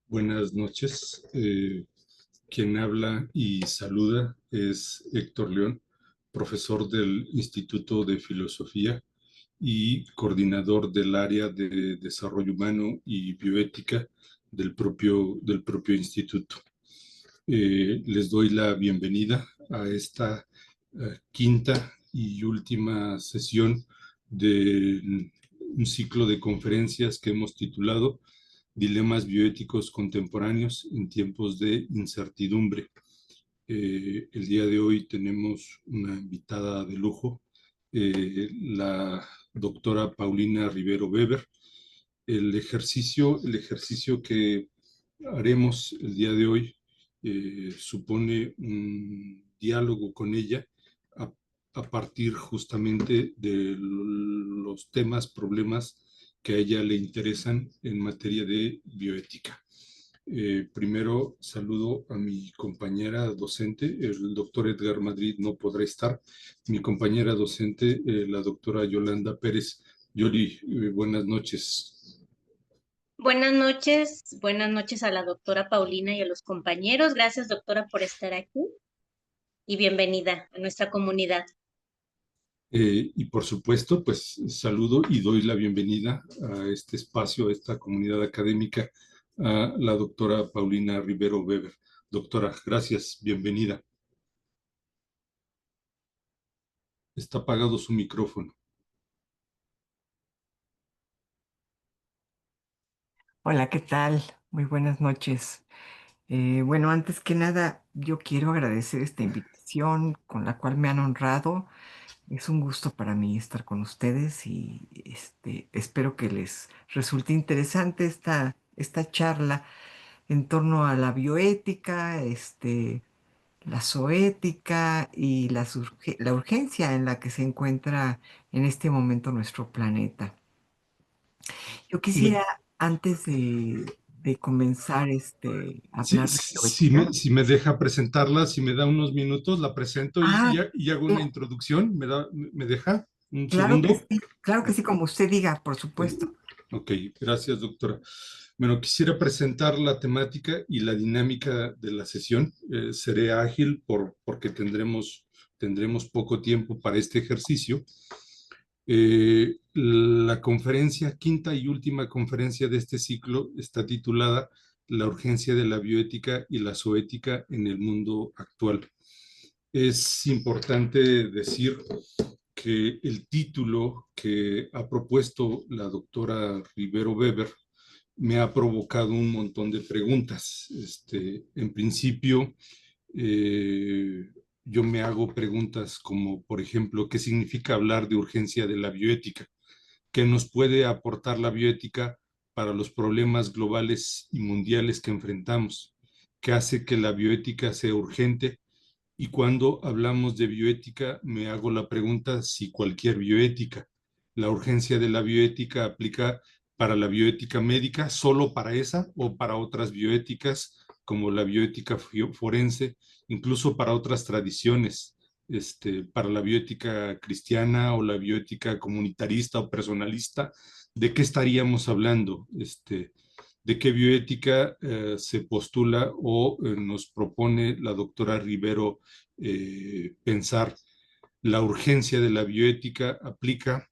Buenas noches. Quien habla y saluda es Héctor León, profesor del Instituto de Filosofía y coordinador del área de desarrollo humano y bioética del propio instituto. Les doy la bienvenida a esta quinta y última sesión de un ciclo de conferencias que hemos titulado Dilemas bioéticos contemporáneos en tiempos de incertidumbre. El día de hoy tenemos una invitada de lujo, la doctora Paulina Rivero Weber. El ejercicio que haremos el día de hoy supone un diálogo con ella a, a partir justamente de los temas, problemas que a ella le interesan en materia de bioética. Primero saludo a mi compañera docente, el doctor Edgar Madrid no podrá estar, mi compañera docente, la doctora Yolanda Pérez. Yoli, buenas noches. Buenas noches a la doctora Paulina y a los compañeros. Gracias, doctora, por estar aquí y bienvenida a nuestra comunidad. Y por supuesto, pues saludo y doy la bienvenida a este espacio, a esta comunidad académica, a la doctora Paulina Rivero Weber. Doctora, gracias, bienvenida. Está apagado su micrófono. Hola, ¿qué tal? Muy buenas noches. Bueno, antes que nada, yo quiero agradecer esta invitación con la cual me han honrado. Es un gusto para mí estar con ustedes y espero que les resulte interesante esta charla en torno a la bioética, la zoética y la urgencia en la que se encuentra en este momento nuestro planeta. Yo Me- quisiera, antes de comenzar a si, hablar de si bioética. me, si me deja presentarla, si me da unos minutos, la presento y, Ah, y hago una cla- introducción. ¿Me deja un segundo? claro que sí, como usted diga, por supuesto. Ok, gracias, doctora. Bueno, quisiera presentar la temática y la dinámica de la sesión. Seré ágil porque tendremos poco tiempo para este ejercicio. La conferencia, quinta y última conferencia de este ciclo, está titulada La urgencia de la bioética y la zoética en el mundo actual. Es importante decir que el título que ha propuesto la doctora Rivero Weber me ha provocado un montón de preguntas. En principio, eh, yo me hago preguntas como, por ejemplo, ¿qué significa hablar de urgencia de la bioética? ¿Qué nos puede aportar la bioética para los problemas globales y mundiales que enfrentamos? ¿Qué hace que la bioética sea urgente? Y cuando hablamos de bioética, me hago la pregunta si cualquier bioética, la urgencia de la bioética aplica para la bioética médica, solo para esa o para otras bioéticas como la bioética forense, incluso para otras tradiciones, para la bioética cristiana o la bioética comunitarista o personalista. ¿De qué estaríamos hablando? ¿De qué bioética se postula o nos propone la doctora Rivero pensar? La urgencia de la bioética aplica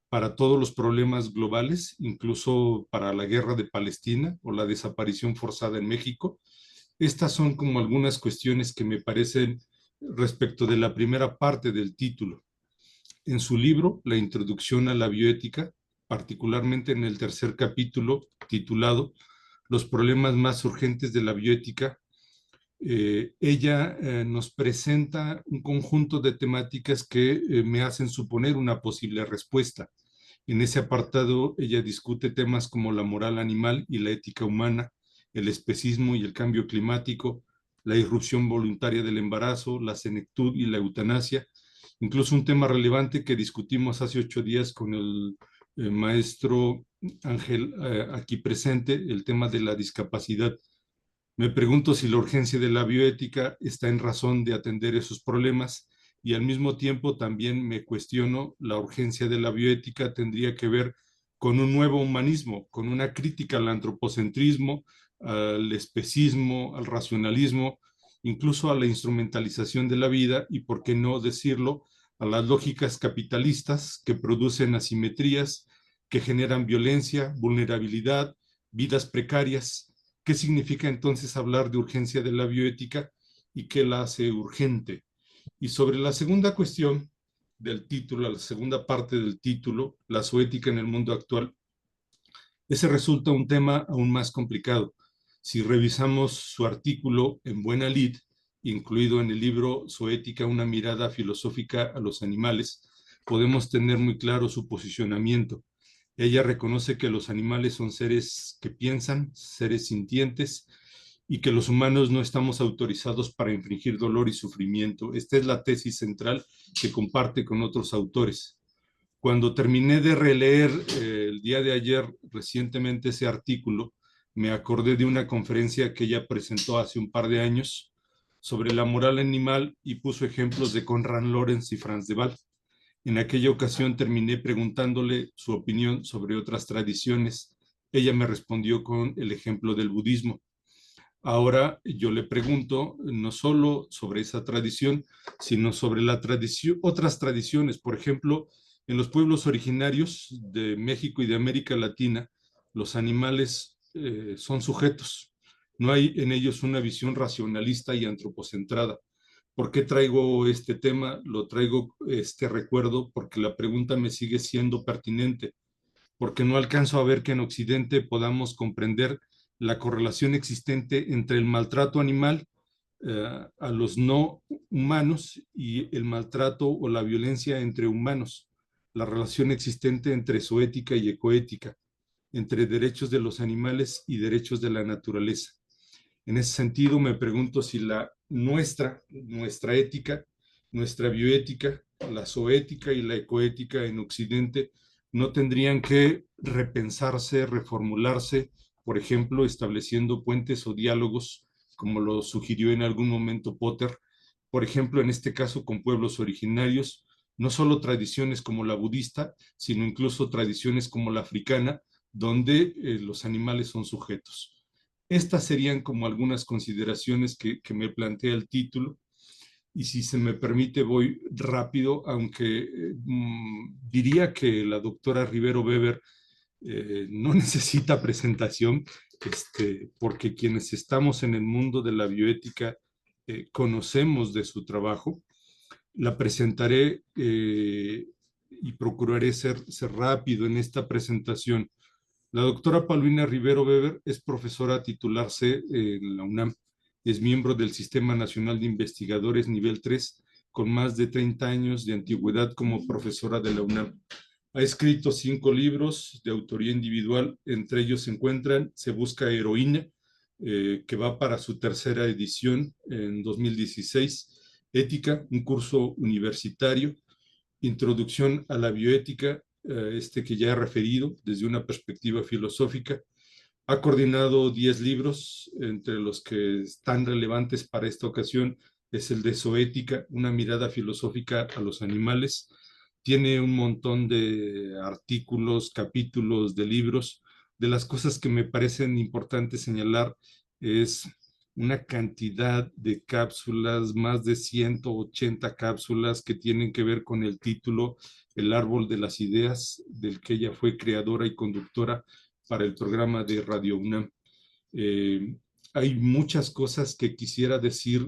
para todos los problemas globales, incluso para la guerra de Palestina o la desaparición forzada en México. Estas son como algunas cuestiones que me parecen respecto de la primera parte del título. En su libro, La introducción a la bioética, particularmente en el tercer capítulo titulado Los problemas más urgentes de la bioética, ella nos presenta un conjunto de temáticas que me hacen suponer una posible respuesta. En ese apartado, ella discute temas como la moral animal y la ética humana, el especismo y el cambio climático, la irrupción voluntaria del embarazo, la senectud y la eutanasia, incluso un tema relevante que discutimos hace 8 días con el maestro Ángel aquí presente, el tema de la discapacidad. Me pregunto si la urgencia de la bioética está en razón de atender esos problemas y al mismo tiempo también me cuestiono la urgencia de la bioética tendría que ver con un nuevo humanismo, con una crítica al antropocentrismo, al especismo, al racionalismo, incluso a la instrumentalización de la vida y, por qué no decirlo, a las lógicas capitalistas que producen asimetrías, que generan violencia, vulnerabilidad, vidas precarias. ¿Qué significa entonces hablar de urgencia de la bioética y qué la hace urgente? Y sobre la segunda cuestión del título, la segunda parte del título, la zoética en el mundo actual, ese resulta un tema aún más complicado. Si revisamos su artículo en buena lid, incluido en el libro Zoética, una mirada filosófica a los animales, podemos tener muy claro su posicionamiento. Ella reconoce que los animales son seres que piensan, seres sintientes, y que los humanos no estamos autorizados para infligir dolor y sufrimiento. Esta es la tesis central que comparte con otros autores. Cuando terminé de releer el día de ayer recientemente ese artículo, me acordé de una conferencia que ella presentó hace un par de años sobre la moral animal y puso ejemplos de Konrad Lorenz y Franz de Waal. En aquella ocasión terminé preguntándole su opinión sobre otras tradiciones. Ella me respondió con el ejemplo del budismo. Ahora yo le pregunto no solo sobre esa tradición, sino sobre la tradición, otras tradiciones. Por ejemplo, en los pueblos originarios de México y de América Latina, los animales son sujetos. No hay en ellos una visión racionalista y antropocentrada. ¿Por qué traigo este tema? Lo traigo este recuerdo porque la pregunta me sigue siendo pertinente, porque no alcanzo a ver que en Occidente podamos comprender la correlación existente entre el maltrato animal a los no humanos y el maltrato o la violencia entre humanos, la relación existente entre zoética y ecoética, entre derechos de los animales y derechos de la naturaleza. En ese sentido, me pregunto si nuestra ética, nuestra bioética, la zoética y la ecoética en Occidente no tendrían que repensarse, reformularse, por ejemplo, estableciendo puentes o diálogos, como lo sugirió en algún momento Potter, por ejemplo, en este caso con pueblos originarios, no solo tradiciones como la budista, sino incluso tradiciones como la africana, donde los animales son sujetos. Estas serían como algunas consideraciones que me plantea el título. Y si se me permite, voy rápido, aunque diría que la doctora Rivero Weber no necesita presentación, porque quienes estamos en el mundo de la bioética conocemos de su trabajo. La presentaré y procuraré ser rápido en esta presentación. La doctora Paulina Rivero Weber es profesora titular C en la UNAM. Es miembro del Sistema Nacional de Investigadores Nivel 3, con más de 30 años de antigüedad como profesora de la UNAM. Ha escrito 5 libros de autoría individual, entre ellos se encuentran Se busca heroína, que va para su tercera edición en 2016, Ética, un curso universitario, Introducción a la bioética, que ya he referido desde una perspectiva filosófica. Ha coordinado 10 libros, entre los que están relevantes para esta ocasión es el de Zoética, una mirada filosófica a los animales. Tiene un montón de artículos, capítulos de libros. De las cosas que me parecen importantes señalar es una cantidad de cápsulas, más de 180 cápsulas que tienen que ver con el título El árbol de las ideas, del que ella fue creadora y conductora para el programa de Radio UNAM. Hay muchas cosas que quisiera decir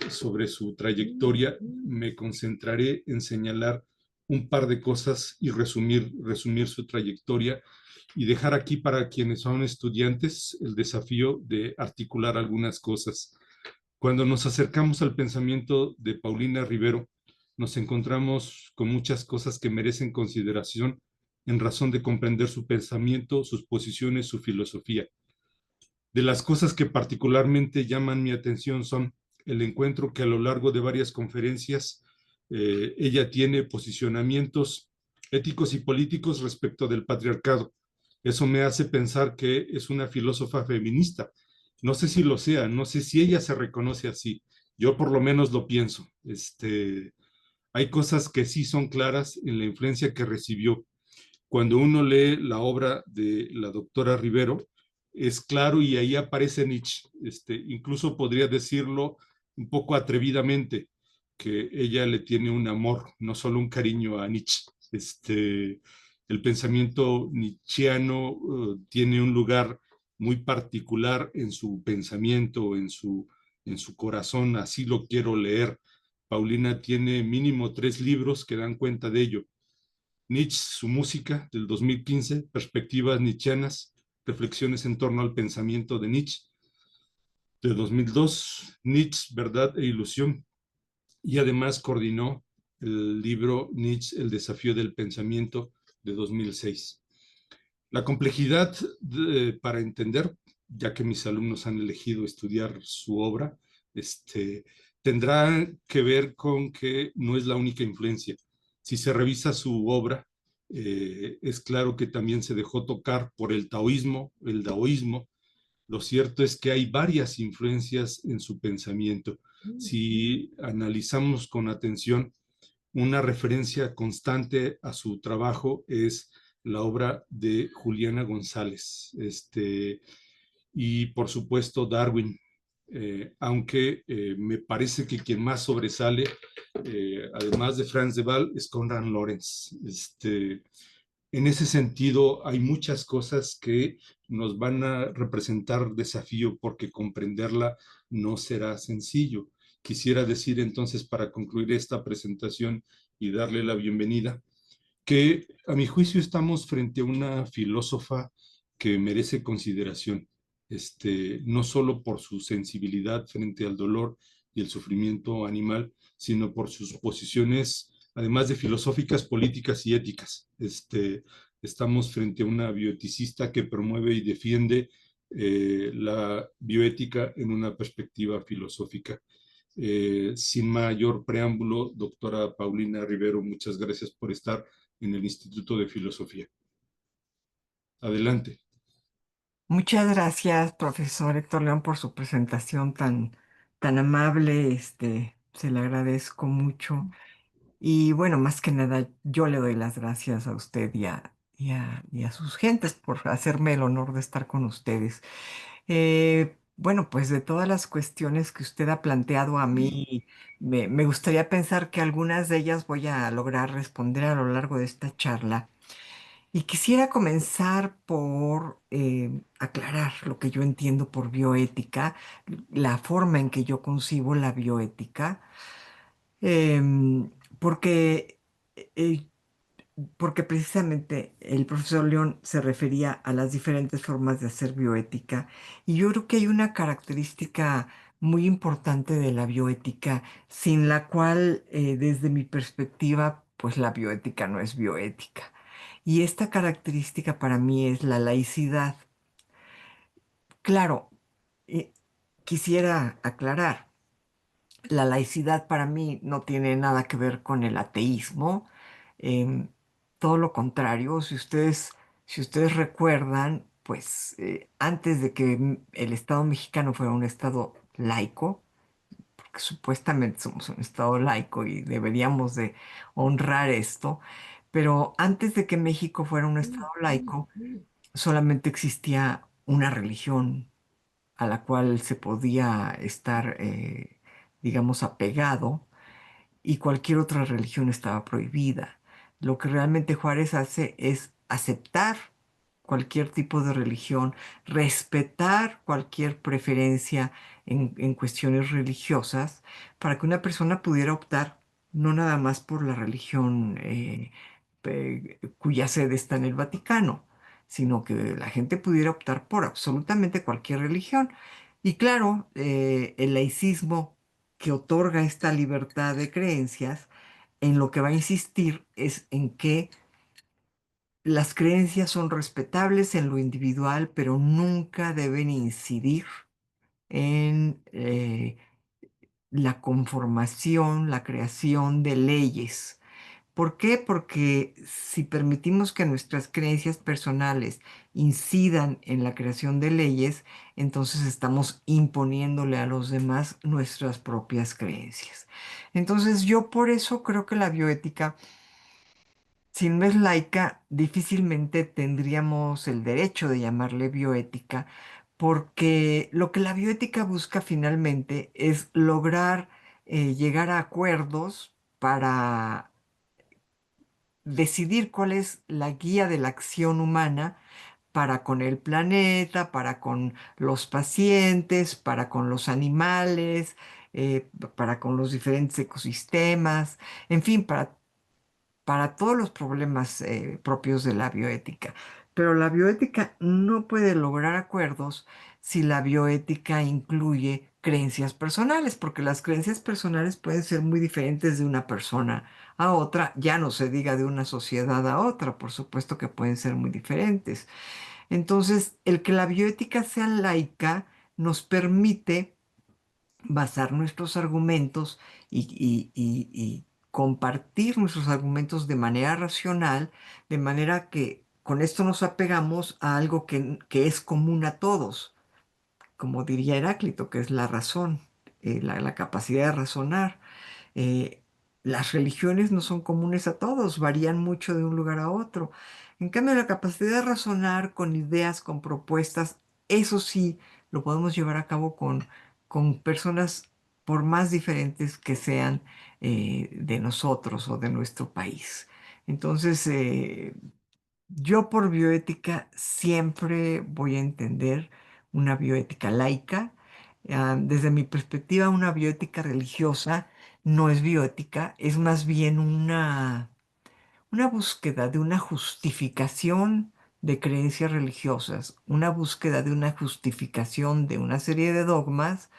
sobre su trayectoria. Me concentraré en señalar un par de cosas y resumir su trayectoria y dejar aquí para quienes son estudiantes el desafío de articular algunas cosas. Cuando nos acercamos al pensamiento de Paulina Rivero, nos encontramos con muchas cosas que merecen consideración en razón de comprender su pensamiento, sus posiciones, su filosofía. De las cosas que particularmente llaman mi atención son el encuentro que a lo largo de varias conferencias ella tiene posicionamientos éticos y políticos respecto del patriarcado. Eso me hace pensar que es una filósofa feminista. No sé si lo sea, no sé si ella se reconoce así. Yo por lo menos lo pienso. Hay cosas que sí son claras en la influencia que recibió. Cuando uno lee la obra de la doctora Rivero, es claro y ahí aparece Nietzsche. Incluso podría decirlo un poco atrevidamente, que ella le tiene un amor, no solo un cariño a Nietzsche. El pensamiento nietzscheano tiene un lugar muy particular en su pensamiento, en su corazón, así lo quiero leer. Paulina tiene mínimo 3 libros que dan cuenta de ello. Nietzsche, su música, del 2015, Perspectivas Nietzscheanas, Reflexiones en torno al pensamiento de Nietzsche, de 2002, Nietzsche, Verdad e Ilusión, y además coordinó el libro Nietzsche, El desafío del pensamiento, de 2006. La complejidad para entender, ya que mis alumnos han elegido estudiar su obra, tendrá que ver con que no es la única influencia. Si se revisa su obra, es claro que también se dejó tocar por el taoísmo, el daoísmo. Lo cierto es que hay varias influencias en su pensamiento. Si analizamos con atención, una referencia constante a su trabajo es la obra de Juliana González, y por supuesto Darwin, aunque me parece que quien más sobresale, además de Franz de Waal, es Konrad Lorenz. En ese sentido, hay muchas cosas que nos van a representar desafío porque comprenderla no será sencillo. Quisiera decir entonces, para concluir esta presentación y darle la bienvenida, que a mi juicio estamos frente a una filósofa que merece consideración, no solo por su sensibilidad frente al dolor y el sufrimiento animal, sino por sus posiciones, además de filosóficas, políticas y éticas. Estamos frente a una bioeticista que promueve y defiende la bioética en una perspectiva filosófica. Sin mayor preámbulo, doctora Paulina Rivero, muchas gracias por estar en el Instituto de Filosofía. Adelante. Muchas gracias, profesor Héctor León, por su presentación tan amable. Se le agradezco mucho. Y bueno, más que nada, yo le doy las gracias a usted y a sus gentes por hacerme el honor de estar con ustedes. Bueno, pues de todas las cuestiones que usted ha planteado a mí, me gustaría pensar que algunas de ellas voy a lograr responder a lo largo de esta charla. Y quisiera comenzar por aclarar lo que yo entiendo por bioética, la forma en que yo concibo la bioética, em, porque eh, porque precisamente el profesor León se refería a las diferentes formas de hacer bioética y yo creo que hay una característica muy importante de la bioética sin la cual, desde mi perspectiva, pues la bioética no es bioética. Y esta característica para mí es la laicidad. Claro, eh, quisiera aclarar. La laicidad para mí no tiene nada que ver con el ateísmo, em, todo lo contrario. Si ustedes recuerdan, pues antes de que el Estado mexicano fuera un Estado laico, porque supuestamente somos un Estado laico y deberíamos de honrar esto, pero antes de que México fuera un Estado laico, solamente existía una religión a la cual se podía estar, digamos, apegado, y cualquier otra religión estaba prohibida. Lo que realmente Juárez hace es aceptar cualquier tipo de religión, respetar cualquier preferencia en cuestiones religiosas, para que una persona pudiera optar no nada más por la religión cuya sede está en el Vaticano, sino que la gente pudiera optar por absolutamente cualquier religión. Y claro, el laicismo que otorga esta libertad de creencias, en lo que va a insistir es en que las creencias son respetables en lo individual, pero nunca deben incidir en la conformación, la creación de leyes. ¿Por qué? Porque si permitimos que nuestras creencias personales incidan en la creación de leyes, entonces estamos imponiéndole a los demás nuestras propias creencias. Entonces yo por eso creo que la bioética si no es laica, difícilmente tendríamos el derecho de llamarle bioética, porque lo que la bioética busca finalmente es lograr llegar a acuerdos para decidir cuál es la guía de la acción humana para con el planeta, para con los pacientes, para con los animales, para con los diferentes ecosistemas, en fin, para todos los problemas propios de la bioética. Pero la bioética no puede lograr acuerdos si la bioética incluye creencias personales, porque las creencias personales pueden ser muy diferentes de una persona a otra, ya no se diga de una sociedad a otra, por supuesto que pueden ser muy diferentes. Entonces, el que la bioética sea laica nos permite basar nuestros argumentos y compartir nuestros argumentos de manera racional, de manera que con esto nos apegamos a algo que es común a todos, como diría Heráclito, que es la razón, la capacidad de razonar. Eh, las religiones no son comunes a todos, varían mucho de un lugar a otro. En cambio, la capacidad de razonar con ideas, con propuestas, eso sí lo podemos llevar a cabo con personas por más diferentes que sean de nosotros o de nuestro país. Entonces, yo por bioética siempre voy a entender una bioética laica. Desde mi perspectiva, una bioética religiosa no es bioética, es más bien una búsqueda de una justificación de creencias religiosas, una búsqueda de una justificación de una serie de dogmas,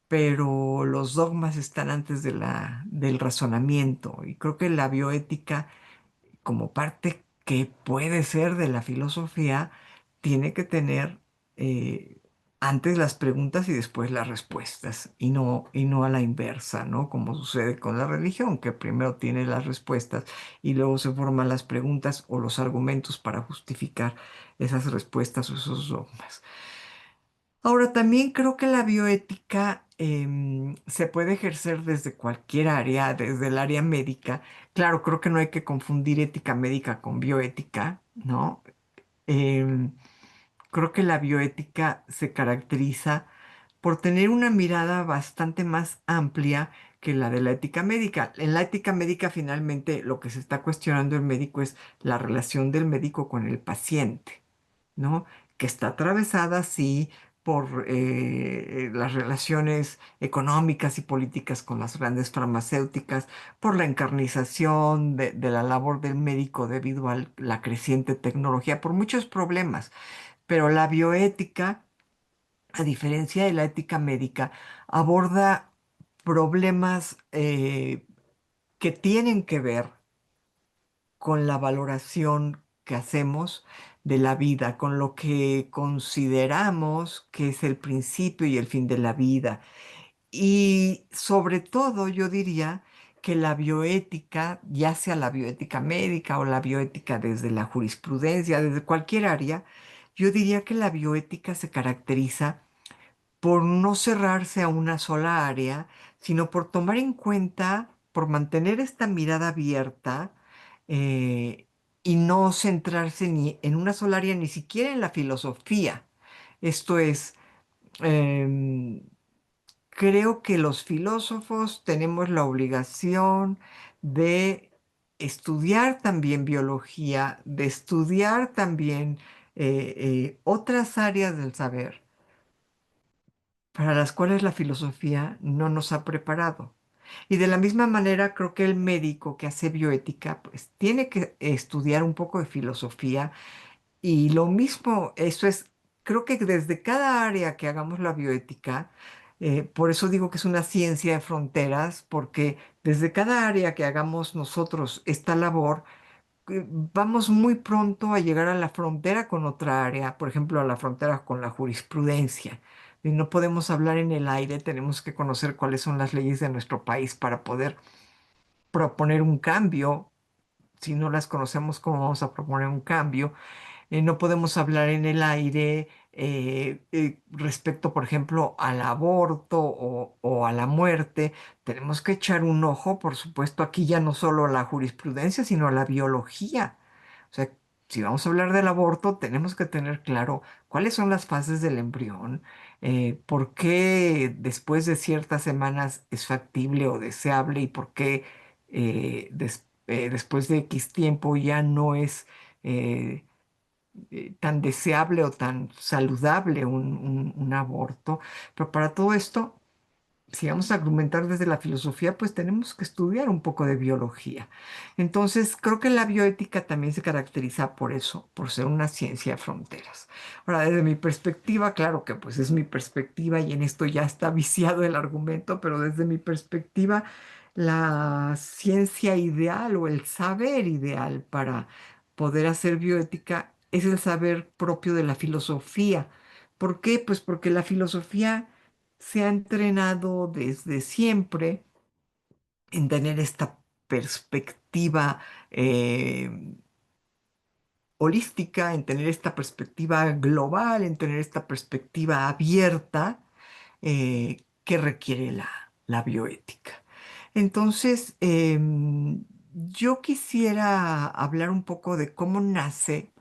pero los dogmas están antes del razonamiento. Y creo que la bioética como parte que puede ser de la filosofía, tiene que tener antes las preguntas y después las respuestas, y no a la inversa, ¿no? Como sucede con la religión, que primero tiene las respuestas y luego se forman las preguntas o los argumentos para justificar esas respuestas o esos dogmas. Ahora, también creo que la bioética se puede ejercer desde cualquier área, desde el área médica. Claro, creo que no hay que confundir ética médica con bioética, ¿no? Em, Creo que la bioética se caracteriza por tener una mirada bastante más amplia que la de la ética médica. En la ética médica, finalmente, lo que se está cuestionando el médico es la relación del médico con el paciente, ¿no? Que está atravesada, sí, por las relaciones económicas y políticas con las grandes farmacéuticas, por la encarnización de la labor del médico debido a la creciente tecnología, por muchos problemas. Pero la bioética, a diferencia de la ética médica, aborda problemas que tienen que ver con la valoración que hacemos de la vida, con lo que consideramos que es el principio y el fin de la vida. Y sobre todo, yo diría que la bioética, ya sea la bioética médica o la bioética desde la jurisprudencia, desde cualquier área, yo diría que la bioética se caracteriza por no cerrarse a una sola área, sino por tomar en cuenta, por mantener esta mirada abierta eh, y no centrarse ni en una sola área, ni siquiera en la filosofía. Esto es, em, creo que los filósofos tenemos la obligación de estudiar también biología, de estudiar también otras áreas del saber para las cuales la filosofía no nos ha preparado. Y de la misma manera, creo que el médico que hace bioética, pues tiene que estudiar un poco de filosofía. Y lo mismo, eso es, creo que desde cada área que hagamos la bioética, por eso digo que es una ciencia de fronteras, porque desde cada área que hagamos nosotros esta labor, vamos muy pronto a llegar a la frontera con otra área, por ejemplo, a la frontera con la jurisprudencia. Y no podemos hablar en el aire, tenemos que conocer cuáles son las leyes de nuestro país para poder proponer un cambio. Si no las conocemos, ¿cómo vamos a proponer un cambio? no podemos hablar en el aire respecto, por ejemplo, al aborto o a la muerte. Tenemos que echar un ojo, por supuesto, aquí ya no solo a la jurisprudencia, sino a la biología. O sea, si vamos a hablar del aborto, tenemos que tener claro cuáles son las fases del embrión, por qué después de ciertas semanas es factible o deseable y por qué después de X tiempo ya no es eh, tan deseable o tan saludable un aborto. Pero para todo esto, si vamos a argumentar desde la filosofía, pues tenemos que estudiar un poco de biología. Entonces, creo que la bioética también se caracteriza por eso, por ser una ciencia de fronteras. Ahora, desde mi perspectiva, claro que pues es mi perspectiva y en esto ya está viciado el argumento, pero desde mi perspectiva, la ciencia ideal o el saber ideal para poder hacer bioética es el saber propio de la filosofía. ¿Por qué? Pues porque la filosofía se ha entrenado desde siempre en tener esta perspectiva eh, holística, en tener esta perspectiva global, en tener esta perspectiva abierta que requiere la bioética. Entonces, yo quisiera hablar un poco de cómo nace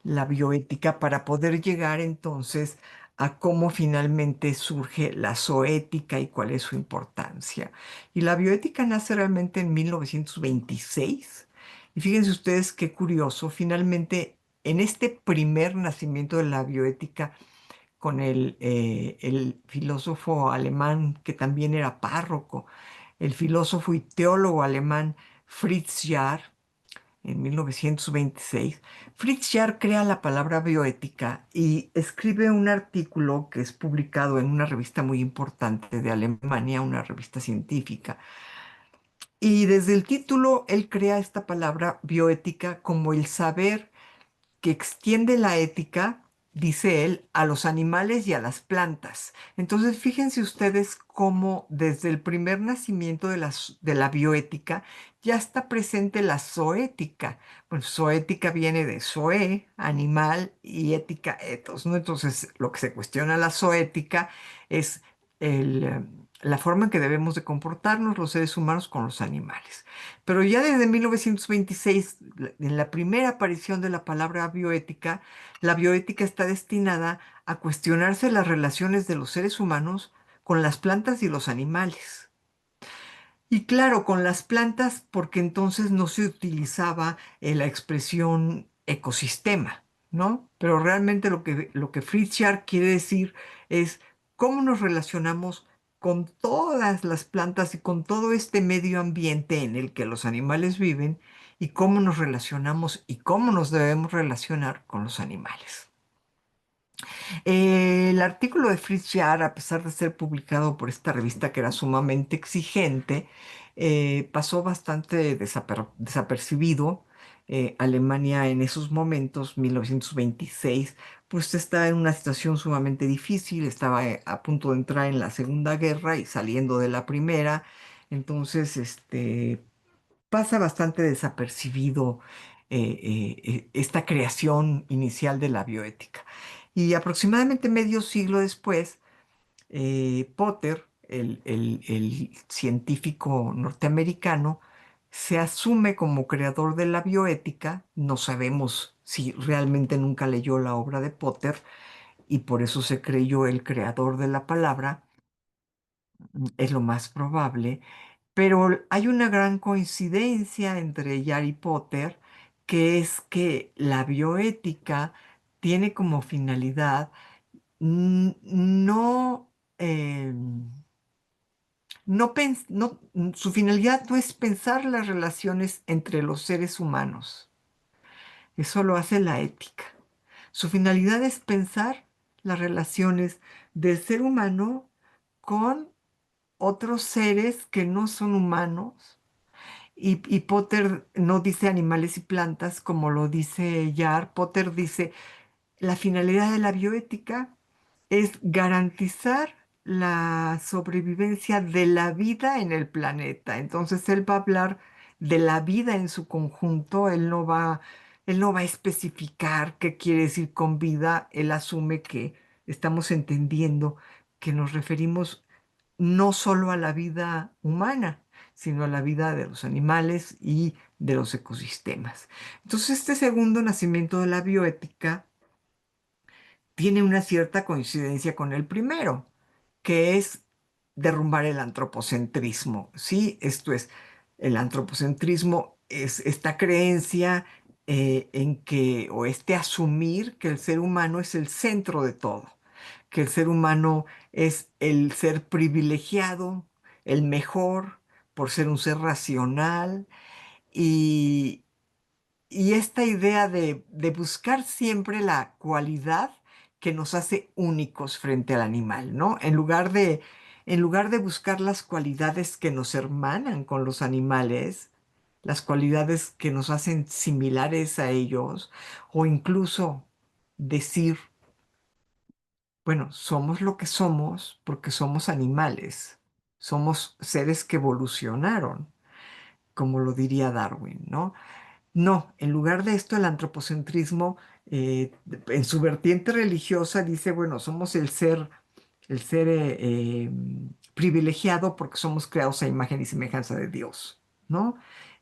la bioética para poder llegar entonces a cómo finalmente surge la zoética y cuál es su importancia. Y la bioética nace realmente en 1926. Y fíjense ustedes qué curioso, finalmente en este primer nacimiento de la bioética con el filósofo alemán que también era párroco, el filósofo y teólogo alemán Fritz Jarr, en 1926, Fritz Jarr crea la palabra bioética y escribe un artículo que es publicado en una revista muy importante de Alemania, una revista científica. Y desde el título, él crea esta palabra bioética como el saber que extiende la ética, dice él, a los animales y a las plantas. Entonces, fíjense ustedes cómo desde el primer nacimiento de la bioética ya está presente la zoética. Bueno, zoética viene de zoé, animal, y ética, ethos, ¿no? Entonces, lo que se cuestiona la zoética es la forma en que debemos de comportarnos los seres humanos con los animales. Pero ya desde 1926, en la primera aparición de la palabra bioética, la bioética está destinada a cuestionarse las relaciones de los seres humanos con las plantas y los animales. Y claro, con las plantas, porque entonces no se utilizaba la expresión ecosistema, ¿no? Pero realmente lo que Fritz Jarr quiere decir es cómo nos relacionamos con todas las plantas y con todo este medio ambiente en el que los animales viven y cómo nos relacionamos y cómo nos debemos relacionar con los animales. El artículo de Fritz Jarr, a pesar de ser publicado por esta revista que era sumamente exigente, pasó bastante desapercibido. Alemania en esos momentos, 1926, pues está en una situación sumamente difícil, estaba a punto de entrar en la Segunda Guerra y saliendo de la Primera, entonces pasa bastante desapercibido esta creación inicial de la bioética. Y aproximadamente medio siglo después, Potter, el científico norteamericano, se asume como creador de la bioética. No sabemos si realmente nunca leyó la obra de Potter y por eso se creyó el creador de la palabra, es lo más probable. Pero hay una gran coincidencia entre Harry Potter, que es que la bioética tiene como finalidad no, su finalidad no es pensar las relaciones entre los seres humanos. Eso lo hace la ética. Su finalidad es pensar las relaciones del ser humano con otros seres que no son humanos. Y Potter no dice animales y plantas como lo dice Jarr. Potter dice, la finalidad de la bioética es garantizar la sobrevivencia de la vida en el planeta. Entonces él va a hablar de la vida en su conjunto, él no va él no va a especificar qué quiere decir con vida, él asume que estamos entendiendo que nos referimos no solo a la vida humana, sino a la vida de los animales y de los ecosistemas. Entonces, este segundo nacimiento de la bioética tiene una cierta coincidencia con el primero, que es derrumbar el antropocentrismo. Sí, esto es, el antropocentrismo es esta creencia en que, o este asumir que el ser humano es el centro de todo, que el ser humano es el ser privilegiado, el mejor, por ser un ser racional y, y esta idea de buscar siempre la cualidad que nos hace únicos frente al animal, ¿no? En lugar de buscar las cualidades que nos hermanan con los animales, las cualidades que nos hacen similares a ellos, o incluso decir, bueno, somos lo que somos porque somos animales, somos seres que evolucionaron, como lo diría Darwin, ¿no? No, en lugar de esto, el antropocentrismo, en su vertiente religiosa, dice, bueno, somos el ser privilegiado porque somos creados a imagen y semejanza de Dios, ¿no?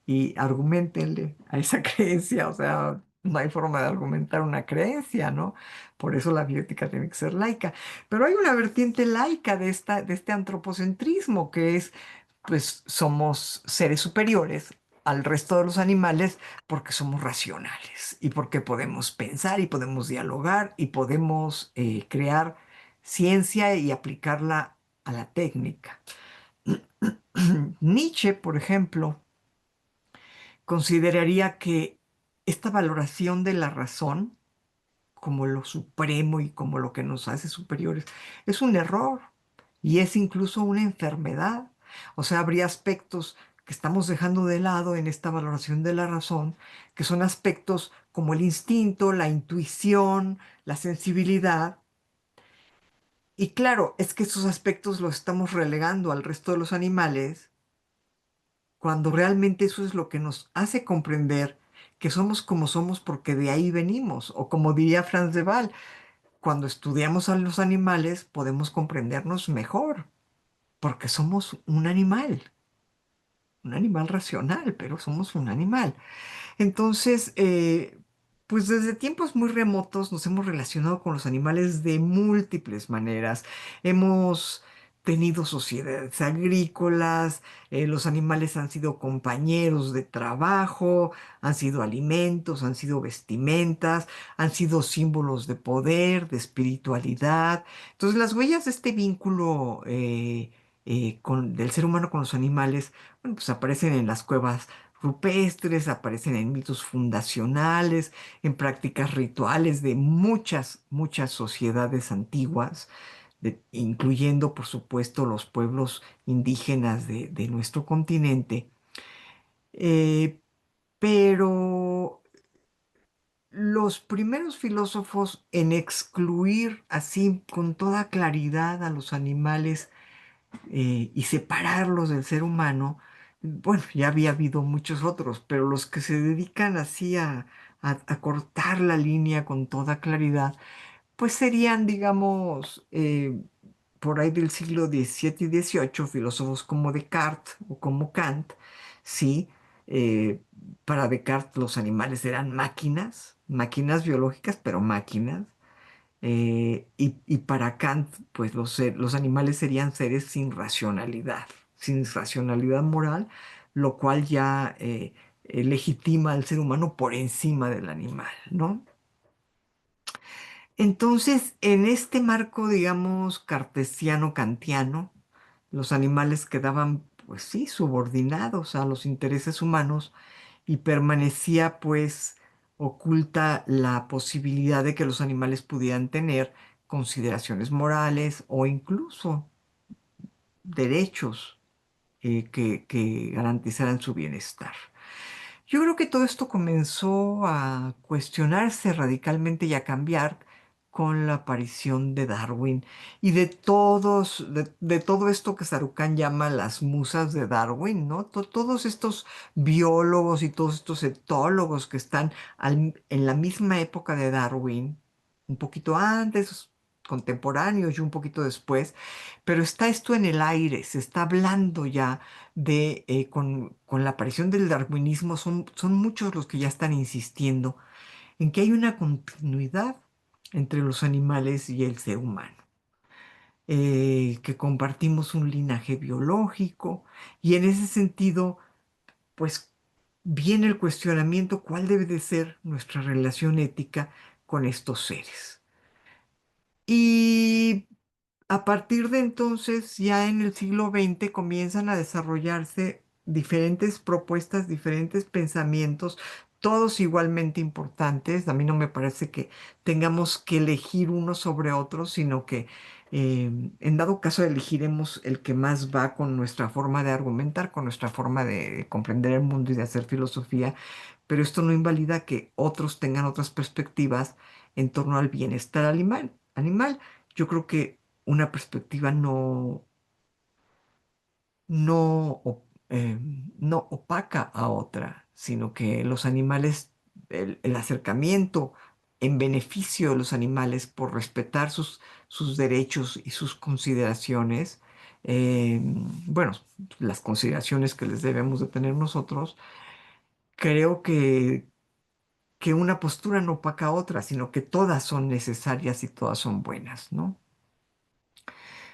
Y argumentenle a esa creencia, o sea, no hay forma de argumentar una creencia, ¿no? Por eso la bioética tiene que ser laica. Pero hay una vertiente laica de este antropocentrismo, que es, pues, somos seres superiores al resto de los animales porque somos racionales y porque podemos pensar y podemos dialogar y podemos crear ciencia y aplicarla a la técnica. Nietzsche, por ejemplo, consideraría que esta valoración de la razón como lo supremo y como lo que nos hace superiores es un error y es incluso una enfermedad. O sea, habría aspectos que estamos dejando de lado en esta valoración de la razón, que son aspectos como el instinto, la intuición, la sensibilidad. Y claro, es que esos aspectos los estamos relegando al resto de los animales, cuando realmente eso es lo que nos hace comprender que somos como somos porque de ahí venimos. O como diría Franz de Waal, cuando estudiamos a los animales podemos comprendernos mejor, porque somos un animal racional, pero somos un animal. Entonces, pues desde tiempos muy remotos nos hemos relacionado con los animales de múltiples maneras. Hemos tenido sociedades agrícolas, los animales han sido compañeros de trabajo, han sido alimentos, han sido vestimentas, han sido símbolos de poder, de espiritualidad. Entonces, las huellas de este vínculo del ser humano con los animales, bueno, pues aparecen en las cuevas rupestres, aparecen en mitos fundacionales, en prácticas rituales de muchas, muchas sociedades antiguas, incluyendo, por supuesto, los pueblos indígenas de nuestro continente. Eh, pero los primeros filósofos en excluir así con toda claridad a los animales y separarlos del ser humano, bueno, ya había habido muchos otros, pero los que se dedican así a cortar la línea con toda claridad, pues serían, digamos, por ahí del siglo XVII y XVIII, filósofos como Descartes o como Kant, sí. eh, para Descartes los animales eran máquinas, máquinas biológicas, pero máquinas. Y para Kant, pues los animales serían seres sin racionalidad moral, lo cual ya legitima al ser humano por encima del animal, ¿no? Entonces, en este marco, digamos, cartesiano-kantiano, los animales quedaban, pues sí, subordinados a los intereses humanos y permanecía pues oculta la posibilidad de que los animales pudieran tener consideraciones morales o incluso derechos que garantizaran su bienestar. Yo creo que todo esto comenzó a cuestionarse radicalmente y a cambiar con la aparición de Darwin y de todo esto que Sarucán llama las musas de Darwin, ¿no? Todos estos biólogos y todos estos etólogos que están en la misma época de Darwin, un poquito antes, contemporáneos y un poquito después, pero está esto en el aire, se está hablando ya con la aparición del darwinismo, son muchos los que ya están insistiendo en que hay una continuidad entre los animales y el ser humano, que compartimos un linaje biológico y en ese sentido, pues viene el cuestionamiento cuál debe de ser nuestra relación ética con estos seres. Y a partir de entonces, ya en el siglo XX, comienzan a desarrollarse diferentes propuestas, diferentes pensamientos, todos igualmente importantes. A mí no me parece que tengamos que elegir uno sobre otro, sino que en dado caso elegiremos el que más va con nuestra forma de argumentar, con nuestra forma de comprender el mundo y de hacer filosofía, pero esto no invalida que otros tengan otras perspectivas en torno al bienestar animal. Yo creo que una perspectiva no opaca a otra, sino que los animales, el acercamiento en beneficio de los animales por respetar sus derechos y sus consideraciones, bueno, las consideraciones que les debemos de tener nosotros, creo que una postura no opaca a otra, sino que todas son necesarias y todas son buenas, ¿no?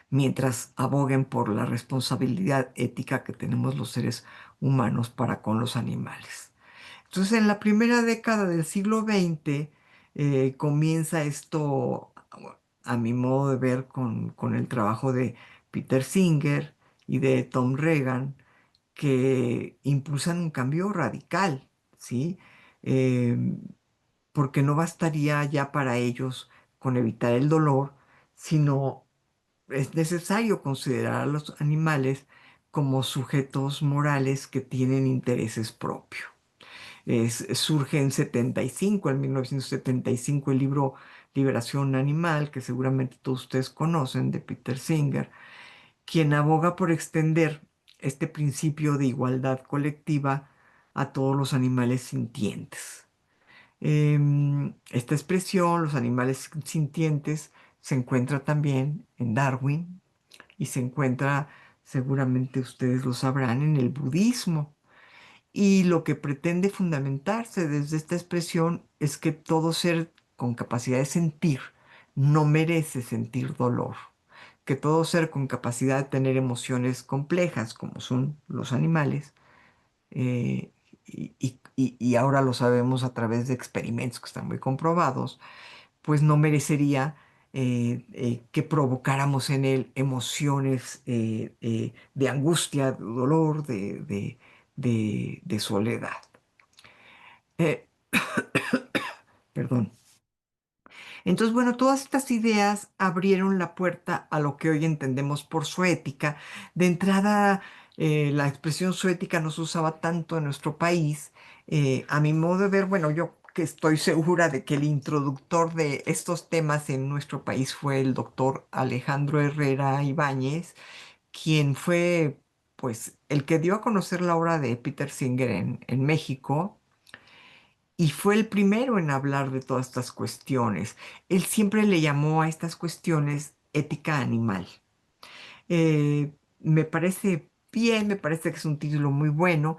Mientras aboguen por la responsabilidad ética que tenemos los seres humanos para con los animales. Entonces, en la primera década del siglo XX comienza esto, a mi modo de ver, con el trabajo de Peter Singer y de Tom Regan, que impulsan un cambio radical, ¿sí? Eh, Porque no bastaría ya para ellos con evitar el dolor, sino es necesario considerar a los animales como sujetos morales que tienen intereses propios. Surge en 1975, el libro Liberación Animal, que seguramente todos ustedes conocen, de Peter Singer, quien aboga por extender este principio de igualdad colectiva a todos los animales sintientes. Esta expresión, los animales sintientes, se encuentra también en Darwin y se encuentra, seguramente ustedes lo sabrán, en el budismo. Y lo que pretende fundamentarse desde esta expresión es que todo ser con capacidad de sentir no merece sentir dolor, que todo ser con capacidad de tener emociones complejas, como son los animales, eh, y ahora lo sabemos a través de experimentos que están muy comprobados, pues no merecería que provocáramos en él emociones de angustia, de dolor, de soledad. Eh, Perdón. Entonces, bueno, todas estas ideas abrieron la puerta a lo que hoy entendemos por zoética. De entrada, la expresión zoética no se usaba tanto en nuestro país. A mi modo de ver, bueno, yo que estoy segura de que el introductor de estos temas en nuestro país fue el doctor Alejandro Herrera Ibáñez, quien fue, pues, el que dio a conocer la obra de Peter Singer en México y fue el primero en hablar de todas estas cuestiones. Él siempre le llamó a estas cuestiones ética animal. Me parece bien, me parece que es un título muy bueno.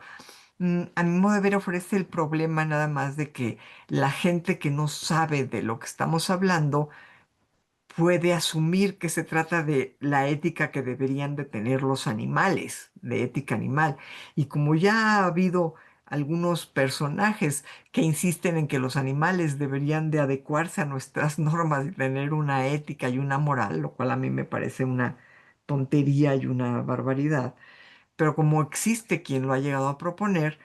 A mi modo de ver ofrece el problema nada más de que la gente que no sabe de lo que estamos hablando puede asumir que se trata de la ética que deberían de tener los animales, de ética animal. Y como ya ha habido algunos personajes que insisten en que los animales deberían de adecuarse a nuestras normas y tener una ética y una moral, lo cual a mí me parece una tontería y una barbaridad, pero como existe quien lo ha llegado a proponer,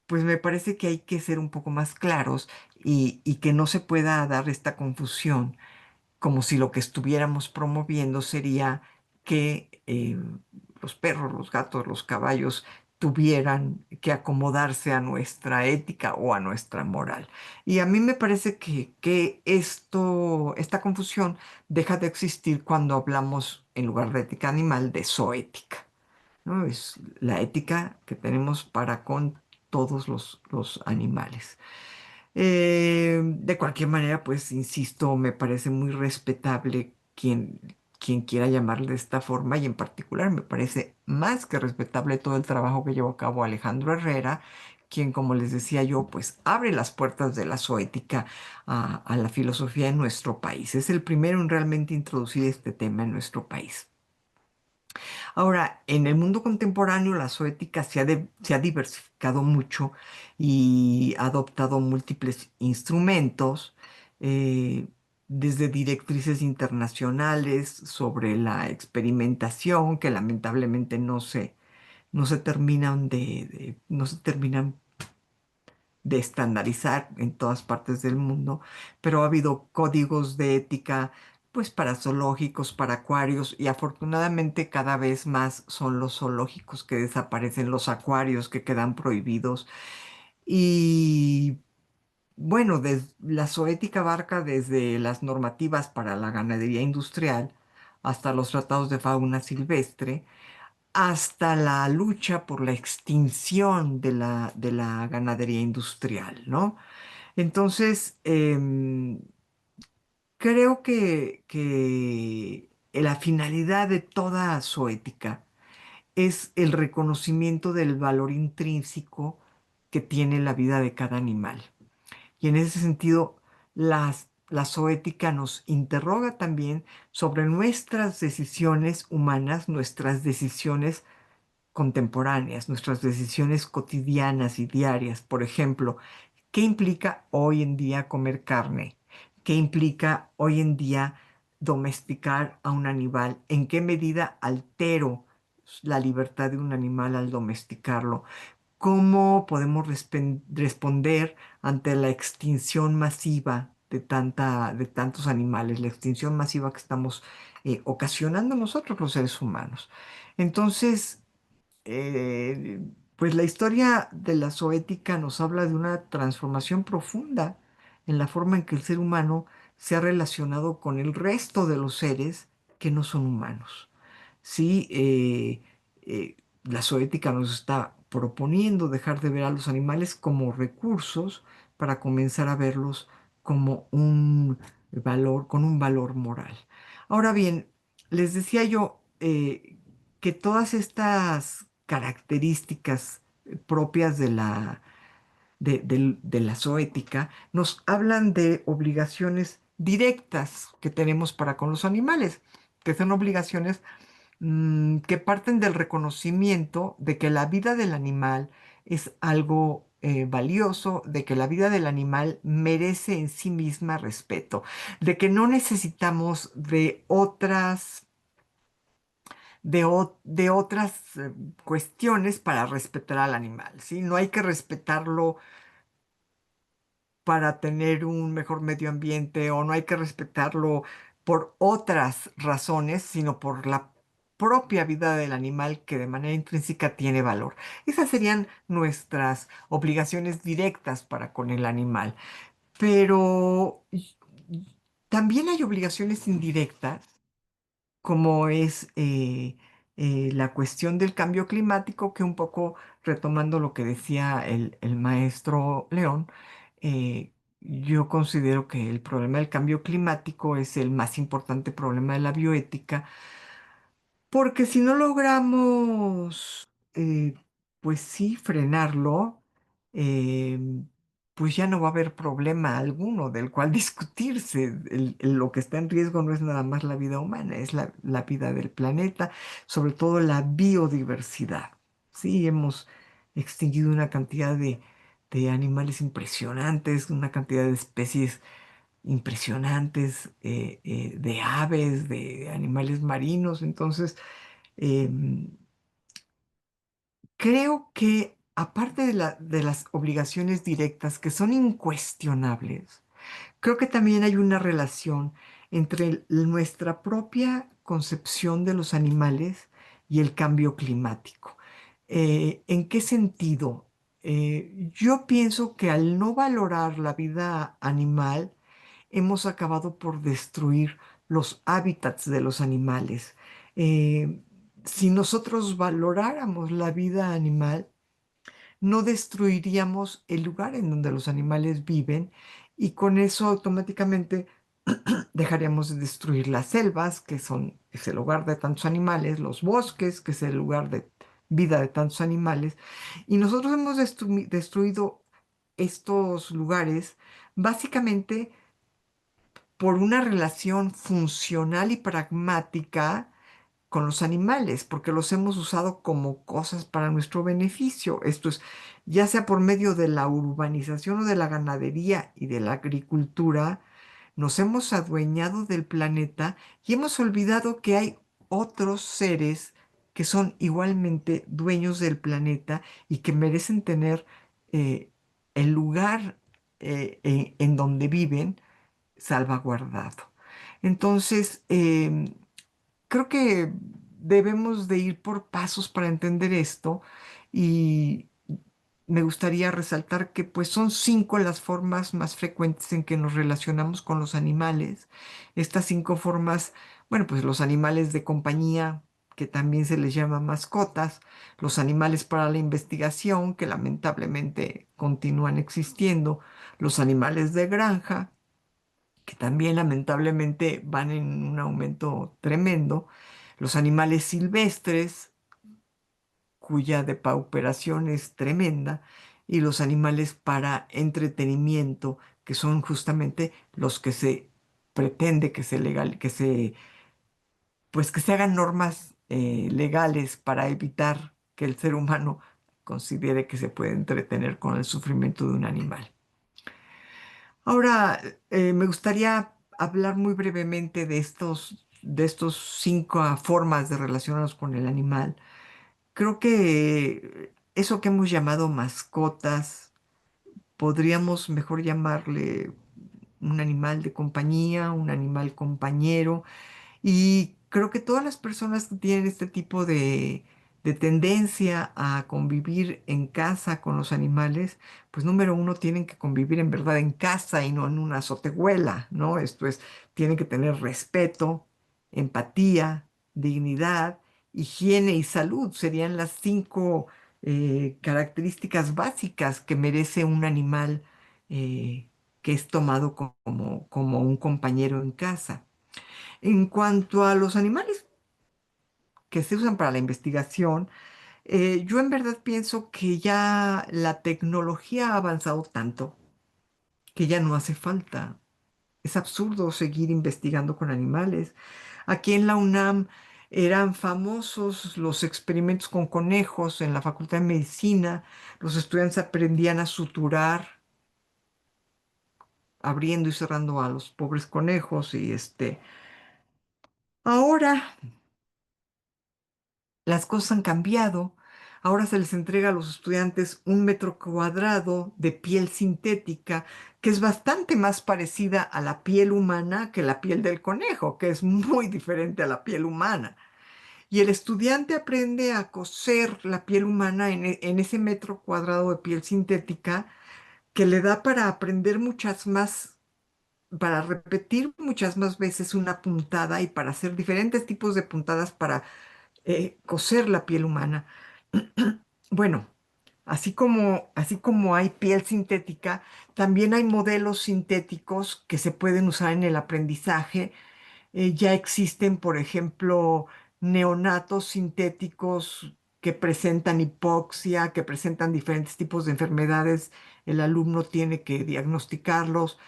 pues me parece que hay que ser un poco más claros y que no se pueda dar esta confusión como si lo que estuviéramos promoviendo sería que los perros, los gatos, los caballos tuvieran que acomodarse a nuestra ética o a nuestra moral. Y a mí me parece que esta confusión deja de existir cuando hablamos, en lugar de ética animal, de zoética, ¿no? Es la ética que tenemos para con todos los animales. De cualquier manera, pues insisto, me parece muy respetable quien quiera llamarle de esta forma, y en particular me parece más que respetable todo el trabajo que llevó a cabo Alejandro Herrera, quien, como les decía yo, pues abre las puertas de la zoética a la filosofía en nuestro país. Es el primero en realmente introducir este tema en nuestro país. Ahora, en el mundo contemporáneo, la zoética se ha diversificado mucho y ha adoptado múltiples instrumentos, eh, desde directrices internacionales sobre la experimentación, que lamentablemente no se terminan de estandarizar en todas partes del mundo, pero ha habido códigos de ética, pues para zoológicos, para acuarios, y afortunadamente cada vez más son los zoológicos que desaparecen, los acuarios que quedan prohibidos. Y bueno, la zoética abarca desde las normativas para la ganadería industrial hasta los tratados de fauna silvestre, hasta la lucha por la extinción de la ganadería industrial, ¿no? Entonces, creo que la finalidad de toda zoética es el reconocimiento del valor intrínseco que tiene la vida de cada animal. Y en ese sentido, la zoética nos interroga también sobre nuestras decisiones humanas, nuestras decisiones contemporáneas, nuestras decisiones cotidianas y diarias. Por ejemplo, ¿qué implica hoy en día comer carne? ¿Qué implica hoy en día domesticar a un animal? ¿En qué medida altero la libertad de un animal al domesticarlo? ¿Cómo podemos responder ante la extinción masiva de tantos animales, la extinción masiva que estamos ocasionando nosotros los seres humanos? Entonces, eh, pues la historia de la zoética nos habla de una transformación profunda en la forma en que el ser humano se ha relacionado con el resto de los seres que no son humanos. Sí, la zoética nos está proponiendo dejar de ver a los animales como recursos para comenzar a verlos como un valor, con un valor moral. Ahora bien, les decía yo que todas estas características propias de la zoética nos hablan de obligaciones directas que tenemos para con los animales, que son obligaciones que parten del reconocimiento de que la vida del animal es algo valioso, de que la vida del animal merece en sí misma respeto, de que no necesitamos de otras cuestiones para respetar al animal, ¿sí? No hay que respetarlo para tener un mejor medio ambiente, o no hay que respetarlo por otras razones, sino por la propia vida del animal, que de manera intrínseca tiene valor. Esas serían nuestras obligaciones directas para con el animal. Pero también hay obligaciones indirectas, como es la cuestión del cambio climático, que un poco retomando lo que decía el maestro León, yo considero que el problema del cambio climático es el más importante problema de la bioética, porque si no logramos, pues sí, frenarlo, eh, pues ya no va a haber problema alguno del cual discutirse. Lo que está en riesgo no es nada más la vida humana, es la vida del planeta, sobre todo la biodiversidad. Sí, hemos extinguido una cantidad de animales impresionantes, una cantidad de especies impresionantes, de aves, de animales marinos. Entonces, Em, creo que aparte de las obligaciones directas que son incuestionables, creo que también hay una relación entre nuestra propia concepción de los animales y el cambio climático. ¿En qué sentido? Yo pienso que al no valorar la vida animal, hemos acabado por destruir los hábitats de los animales. Eh, si nosotros valoráramos la vida animal, no destruiríamos el lugar en donde los animales viven y con eso automáticamente dejaríamos de destruir las selvas, es el hogar de tantos animales, los bosques, que es el lugar de vida de tantos animales, y nosotros hemos destruido estos lugares básicamente por una relación funcional y pragmática con los animales, porque los hemos usado como cosas para nuestro beneficio. Esto es, ya sea por medio de la urbanización o de la ganadería y de la agricultura, nos hemos adueñado del planeta y hemos olvidado que hay otros seres que son igualmente dueños del planeta y que merecen tener eh, el lugar en donde viven salvaguardado. Entonces, creo que debemos de ir por pasos para entender esto y me gustaría resaltar que pues son 5 las formas más frecuentes en que nos relacionamos con los animales. Estas 5 formas, bueno, pues los animales de compañía, que también se les llama mascotas, los animales para la investigación, que lamentablemente continúan existiendo, los animales de granja, que también lamentablemente van en un aumento tremendo, los animales silvestres, cuya depauperación es tremenda, y los animales para entretenimiento, que son justamente los que se pretende que se legal, pues que se hagan normas legales para evitar que el ser humano considere que se puede entretener con el sufrimiento de un animal. Ahora, me gustaría hablar muy brevemente de estos 5 formas de relacionarnos con el animal. Creo que eso que hemos llamado mascotas, podríamos mejor llamarle un animal de compañía, un animal compañero, y creo que todas las personas que tienen este tipo de tendencia a convivir en casa con los animales, pues número uno, tienen que convivir en verdad en casa y no en una azotehuela, ¿no? Esto es, tienen que tener respeto, empatía, dignidad, higiene y salud. Serían las 5 características básicas que merece un animal que es tomado como un compañero en casa. En cuanto a los animales que se usan para la investigación, yo en verdad pienso que ya la tecnología ha avanzado tanto que ya no hace falta. Es absurdo seguir investigando con animales. Aquí en la UNAM eran famosos los experimentos con conejos en la Facultad de Medicina. Los estudiantes aprendían a suturar, abriendo y cerrando a los pobres conejos y ahora las cosas han cambiado. Ahora se les entrega a los estudiantes 1 metro cuadrado de piel sintética, que es bastante más parecida a la piel humana que la piel del conejo, que es muy diferente a la piel humana. Y el estudiante aprende a coser la piel humana en ese 1 metro cuadrado de piel sintética, que le da para aprender muchas más, para repetir muchas más veces una puntada y para hacer diferentes tipos de puntadas para coser la piel humana. Bueno, así como hay piel sintética, también hay modelos sintéticos que se pueden usar en el aprendizaje. Ya existen, por ejemplo, neonatos sintéticos que presentan hipoxia, que presentan diferentes tipos de enfermedades. El alumno tiene que diagnosticarlos.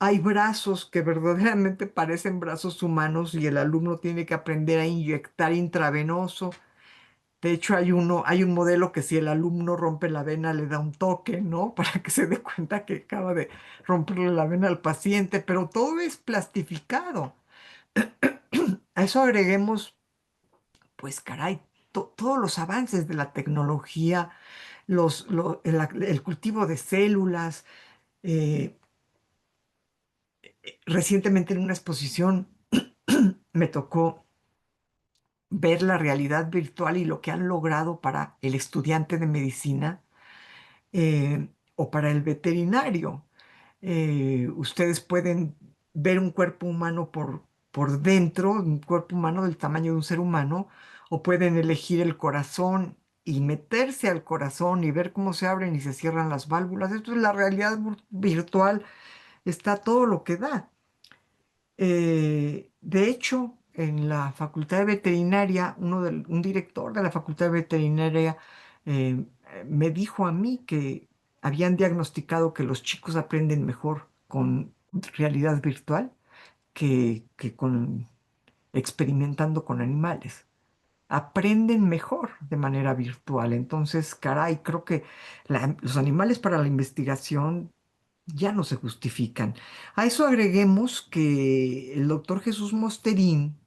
Hay brazos que verdaderamente parecen brazos humanos y el alumno tiene que aprender a inyectar intravenoso. De hecho, hay un modelo que si el alumno rompe la vena le da un toque, ¿no? Para que se dé cuenta que acaba de romperle la vena al paciente, pero todo es plastificado. A eso agreguemos, pues caray, todos los avances de la tecnología, el cultivo de células. eh, Recientemente en una exposición me tocó ver la realidad virtual y lo que han logrado para el estudiante de medicina o para el veterinario. Ustedes pueden ver un cuerpo humano por dentro, un cuerpo humano del tamaño de un ser humano, o pueden elegir el corazón y meterse al corazón y ver cómo se abren y se cierran las válvulas. Esto es la realidad virtual, está todo lo que da. De hecho, en la Facultad de Veterinaria, un director de la Facultad de Veterinaria me dijo a mí que habían diagnosticado que los chicos aprenden mejor con realidad virtual que con experimentando con animales. Aprenden mejor de manera virtual. Entonces, caray, creo que los animales para la investigación ya no se justifican. A eso agreguemos que el doctor Jesús Mosterín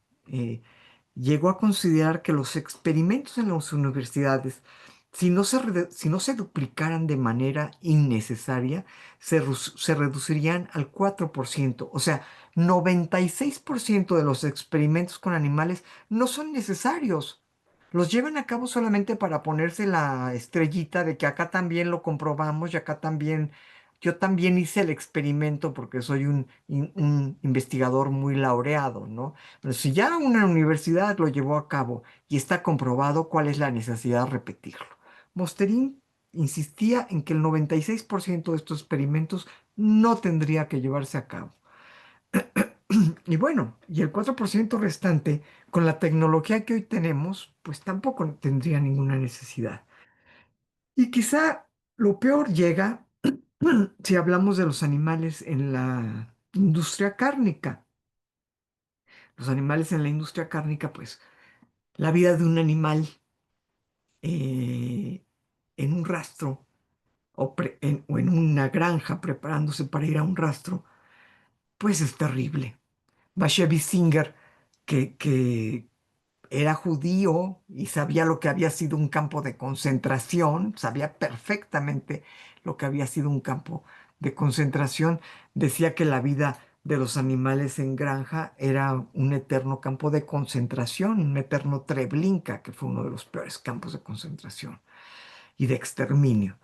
llegó a considerar que los experimentos en las universidades, si no se duplicaran de manera innecesaria, se reducirían al 4%. O sea, 96% de los experimentos con animales no son necesarios. Los llevan a cabo solamente para ponerse la estrellita de que acá también lo comprobamos y acá también, yo también hice el experimento porque soy un investigador muy laureado, ¿no? Pero si ya una universidad lo llevó a cabo y está comprobado, ¿cuál es la necesidad de repetirlo? Mosterín insistía en que el 96% de estos experimentos no tendría que llevarse a cabo. Y bueno, y el 4% restante, con la tecnología que hoy tenemos, pues tampoco tendría ninguna necesidad. Y quizá lo peor llega si hablamos de los animales en la industria cárnica. Los animales en la industria cárnica, pues la vida de un animal eh, en un rastro o en una granja preparándose para ir a un rastro, pues es terrible. Bashevis Singer, que era judío y sabía lo que había sido un campo de concentración, sabía perfectamente lo que había sido un campo de concentración, decía que la vida de los animales en granja era un eterno campo de concentración, un eterno Treblinka, que fue uno de los peores campos de concentración y de exterminio.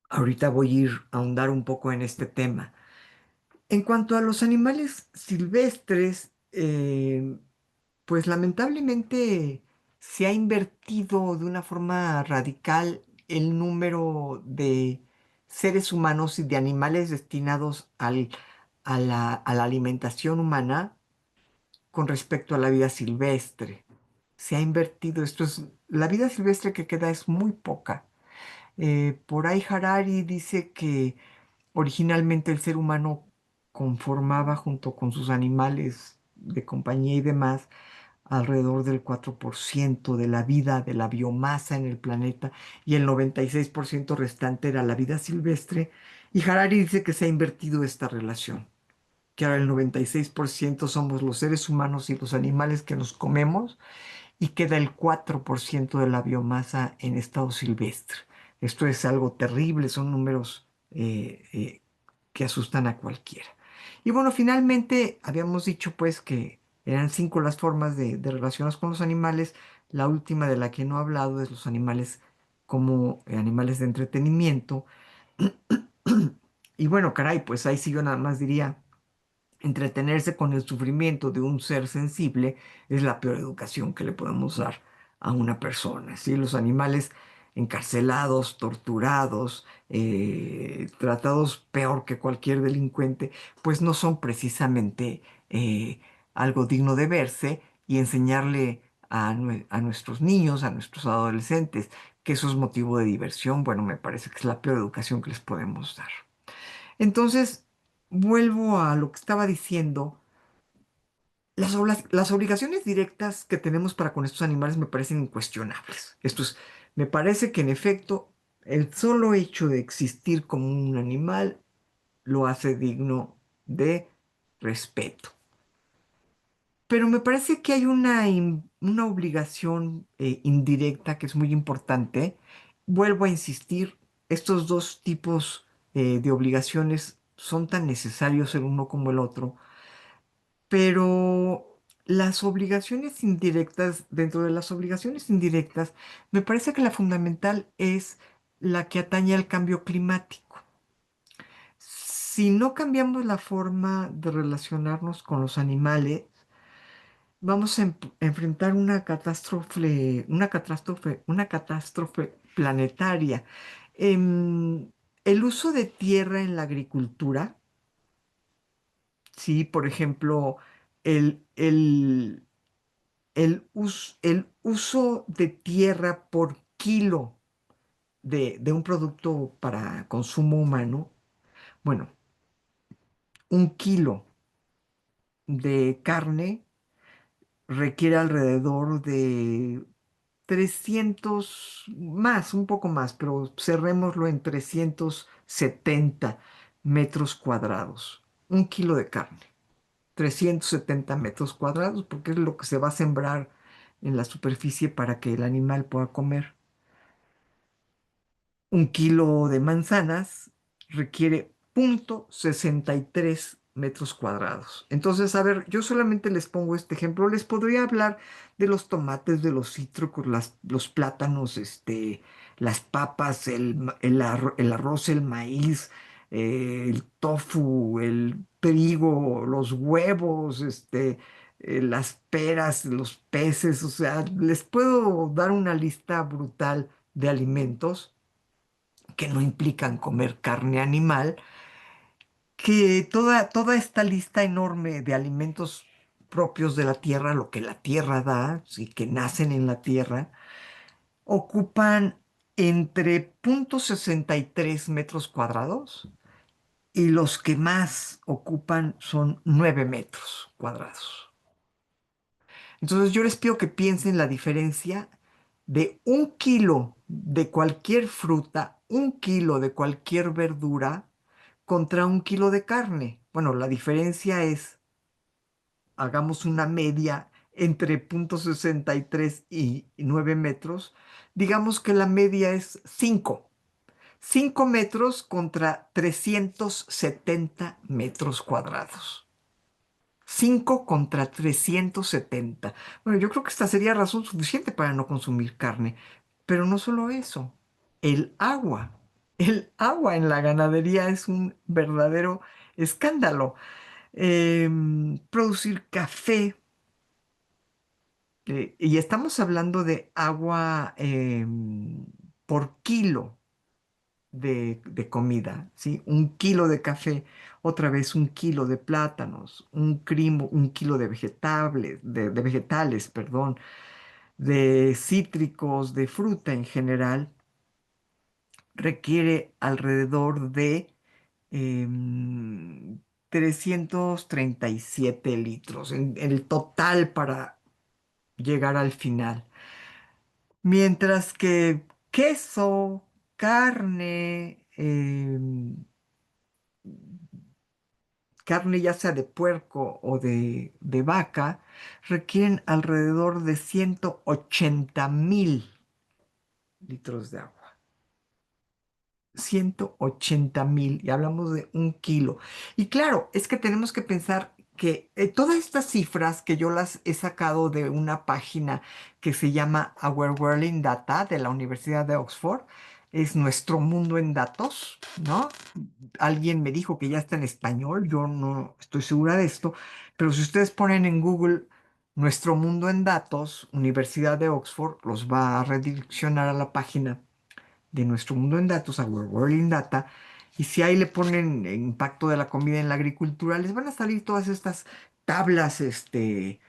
Ahorita voy a ir a ahondar un poco en este tema. En cuanto a los animales silvestres, pues lamentablemente se ha invertido de una forma radical el número de seres humanos y de animales destinados a la alimentación humana con respecto a la vida silvestre. Se ha invertido, la vida silvestre que queda es muy poca. Por ahí Harari dice que originalmente el ser humano conformaba junto con sus animales de compañía y demás alrededor del 4% de la vida, de la biomasa en el planeta, y el 96% restante era la vida silvestre. Y Harari dice que se ha invertido esta relación, que ahora el 96% somos los seres humanos y los animales que nos comemos, y queda el 4% de la biomasa en estado silvestre. Esto es algo terrible, son números que asustan a cualquiera. Y bueno, finalmente habíamos dicho pues que eran 5 las formas de relacionarnos con los animales. La última de la que no he hablado es los animales como animales de entretenimiento. Y bueno, caray, pues ahí sí yo nada más diría, entretenerse con el sufrimiento de un ser sensible es la peor educación que le podemos dar a una persona. ¿Sí? Los animales encarcelados, torturados, tratados peor que cualquier delincuente, pues no son precisamente algo digno de verse, y enseñarle a nuestros niños, a nuestros adolescentes, que eso es motivo de diversión, bueno, me parece que es la peor educación que les podemos dar. Entonces, vuelvo a lo que estaba diciendo. Las obligaciones directas que tenemos para con estos animales me parecen incuestionables. Me parece que en efecto, el solo hecho de existir como un animal lo hace digno de respeto. Pero me parece que hay una obligación indirecta que es muy importante. Vuelvo a insistir, estos dos tipos de obligaciones son tan necesarios el uno como el otro, pero las obligaciones indirectas, dentro de las obligaciones indirectas, me parece que la fundamental es la que atañe al cambio climático. Si no cambiamos la forma de relacionarnos con los animales, vamos a enfrentar una catástrofe planetaria. El uso de tierra en la agricultura, sí, por ejemplo, el, el, el uso de tierra por kilo de un producto para consumo humano, bueno, un kilo de carne requiere alrededor de 300 más, un poco más, pero cerrémoslo en 370 metros cuadrados. Un kilo de carne, 370 metros cuadrados, porque es lo que se va a sembrar en la superficie para que el animal pueda comer. Un kilo de manzanas requiere 0,63 metros cuadrados. Entonces, a ver, yo solamente les pongo este ejemplo. Les podría hablar de los tomates, de los cítricos, los plátanos, las papas, el arroz, el maíz, el tofu, el trigo, los huevos, las peras, los peces. O sea, les puedo dar una lista brutal de alimentos que no implican comer carne animal, que toda esta lista enorme de alimentos propios de la tierra, lo que la tierra da, y que nacen en la tierra, ocupan entre 0,63 metros cuadrados y los que más ocupan son 9 metros cuadrados. Entonces yo les pido que piensen la diferencia de un kilo de cualquier fruta, un kilo de cualquier verdura contra un kilo de carne. Bueno, la diferencia es, hagamos una media entre 0,63 y 9 metros. Digamos que la media es 5. 5 metros contra 370 metros cuadrados. 5 contra 370. Bueno, yo creo que esta sería razón suficiente para no consumir carne. Pero no solo eso, el agua. El agua en la ganadería es un verdadero escándalo. Producir café, y estamos hablando de agua por kilo de comida, ¿sí? Un kilo de café, otra vez un kilo de plátanos, un kilo de de vegetales, perdón, de cítricos, de fruta en general, requiere alrededor de em, 337 litros en el total para llegar al final. Mientras que queso, carne, carne ya sea de puerco o de vaca, requieren alrededor de 180,000 litros de agua. 180,000, y hablamos de un kilo. Y claro, es que tenemos que pensar que todas estas cifras que yo las he sacado de una página que se llama Our World in Data de la Universidad de Oxford, es Nuestro Mundo en Datos, ¿no? Alguien me dijo que ya está en español, yo no estoy segura de esto, pero si ustedes ponen en Google Nuestro Mundo en Datos, Universidad de Oxford, los va a redireccionar a la página de Nuestro Mundo en Datos, Our World in Data, y si ahí le ponen impacto de la comida en la agricultura, les van a salir todas estas tablas que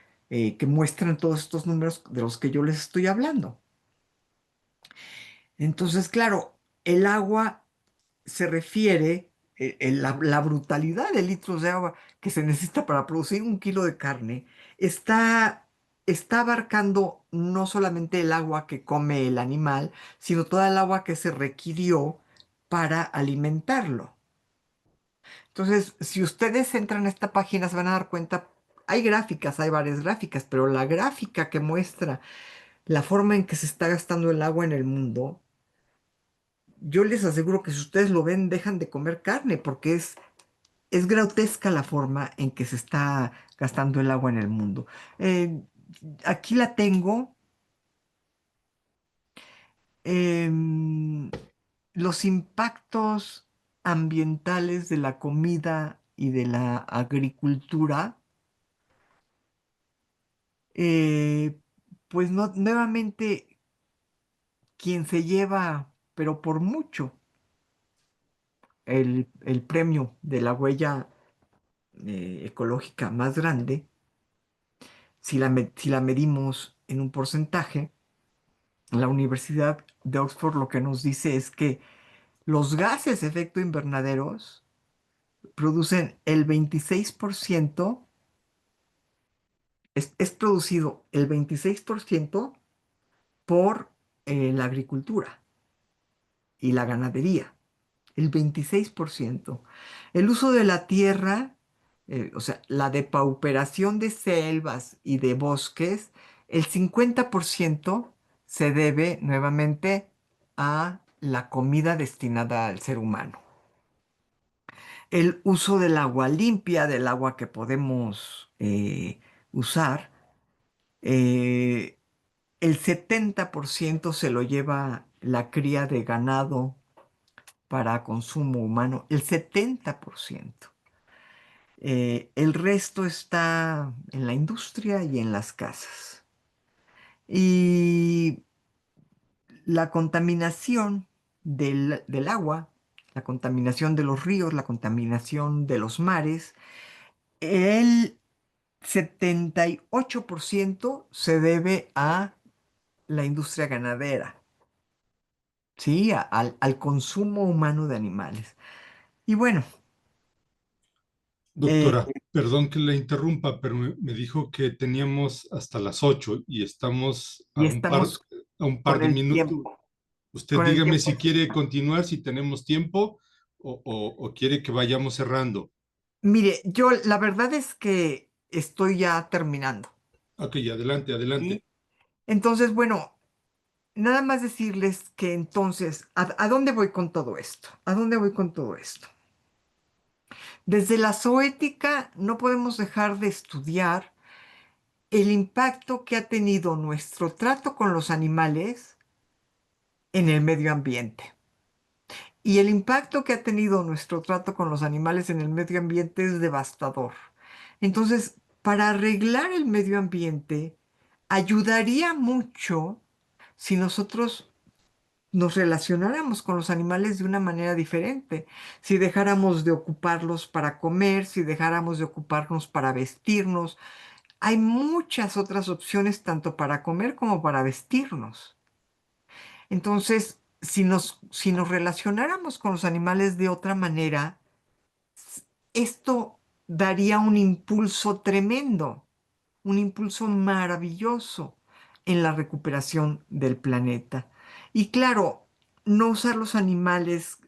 muestran todos estos números de los que yo les estoy hablando. Entonces, claro, el agua se refiere, la brutalidad de litros de agua que se necesita para producir un kilo de carne, está abarcando no solamente el agua que come el animal, sino toda el agua que se requirió para alimentarlo. Entonces, si ustedes entran a esta página, se van a dar cuenta, hay gráficas, hay varias gráficas, pero la gráfica que muestra la forma en que se está gastando el agua en el mundo, yo les aseguro que si ustedes lo ven, dejan de comer carne, porque es es grotesca la forma en que se está gastando el agua en el mundo. Eh, Aquí la tengo. em, los impactos ambientales de la comida y de la agricultura, eh, pues no, nuevamente quien se lleva, pero por mucho, el premio de la huella ecológica más grande, si la medimos en un porcentaje, la Universidad de Oxford lo que nos dice es que los gases de efecto invernaderos producen el 26%, es producido el 26% por la agricultura y la ganadería, el 26%. El uso de la tierra, o sea, la depauperación de selvas y de bosques, el 50% se debe nuevamente a la comida destinada al ser humano. El uso del agua limpia, del agua que podemos usar, eh, el 70% se lo lleva la cría de ganado para consumo humano, el 70%. El resto está en la industria y en las casas. Y la contaminación del agua, la contaminación de los ríos, la contaminación de los mares, el 78% se debe a la industria ganadera, ¿sí? Al consumo humano de animales. Y bueno, eh, Doctora, perdón que la interrumpa, pero me dijo que teníamos hasta las 8 y estamos y estamos a un par con de el minutos. tiempo, Usted con el dígame tiempo. si quiere continuar, si tenemos tiempo o quiere que vayamos cerrando. Mire, yo la verdad es que estoy ya terminando, Ok, adelante, adelante. ¿sí? Entonces, bueno, nada más decirles que entonces, ¿a dónde voy con todo esto? ¿A dónde voy con todo esto? Desde la zoética no podemos dejar de estudiar el impacto que ha tenido nuestro trato con los animales en el medio ambiente. Y el impacto que ha tenido nuestro trato con los animales en el medio ambiente es devastador. Entonces, para arreglar el medio ambiente, ayudaría mucho si nosotros nos relacionáramos con los animales de una manera diferente, si dejáramos de ocuparlos para comer, si dejáramos de ocuparnos para vestirnos. Hay muchas otras opciones tanto para comer como para vestirnos. Entonces, si nos relacionáramos con los animales de otra manera, esto daría un impulso tremendo, un impulso maravilloso en la recuperación del planeta. Y claro, no usar los animales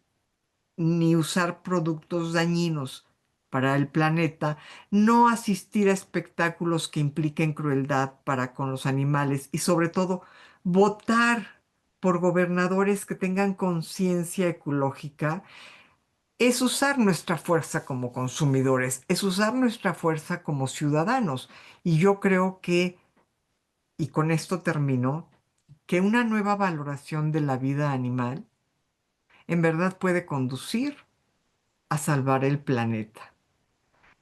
ni usar productos dañinos para el planeta, no asistir a espectáculos que impliquen crueldad para con los animales y sobre todo votar por gobernadores que tengan conciencia ecológica, es usar nuestra fuerza como consumidores, es usar nuestra fuerza como ciudadanos. Y yo creo que, y con esto termino, que una nueva valoración de la vida animal en verdad puede conducir a salvar el planeta.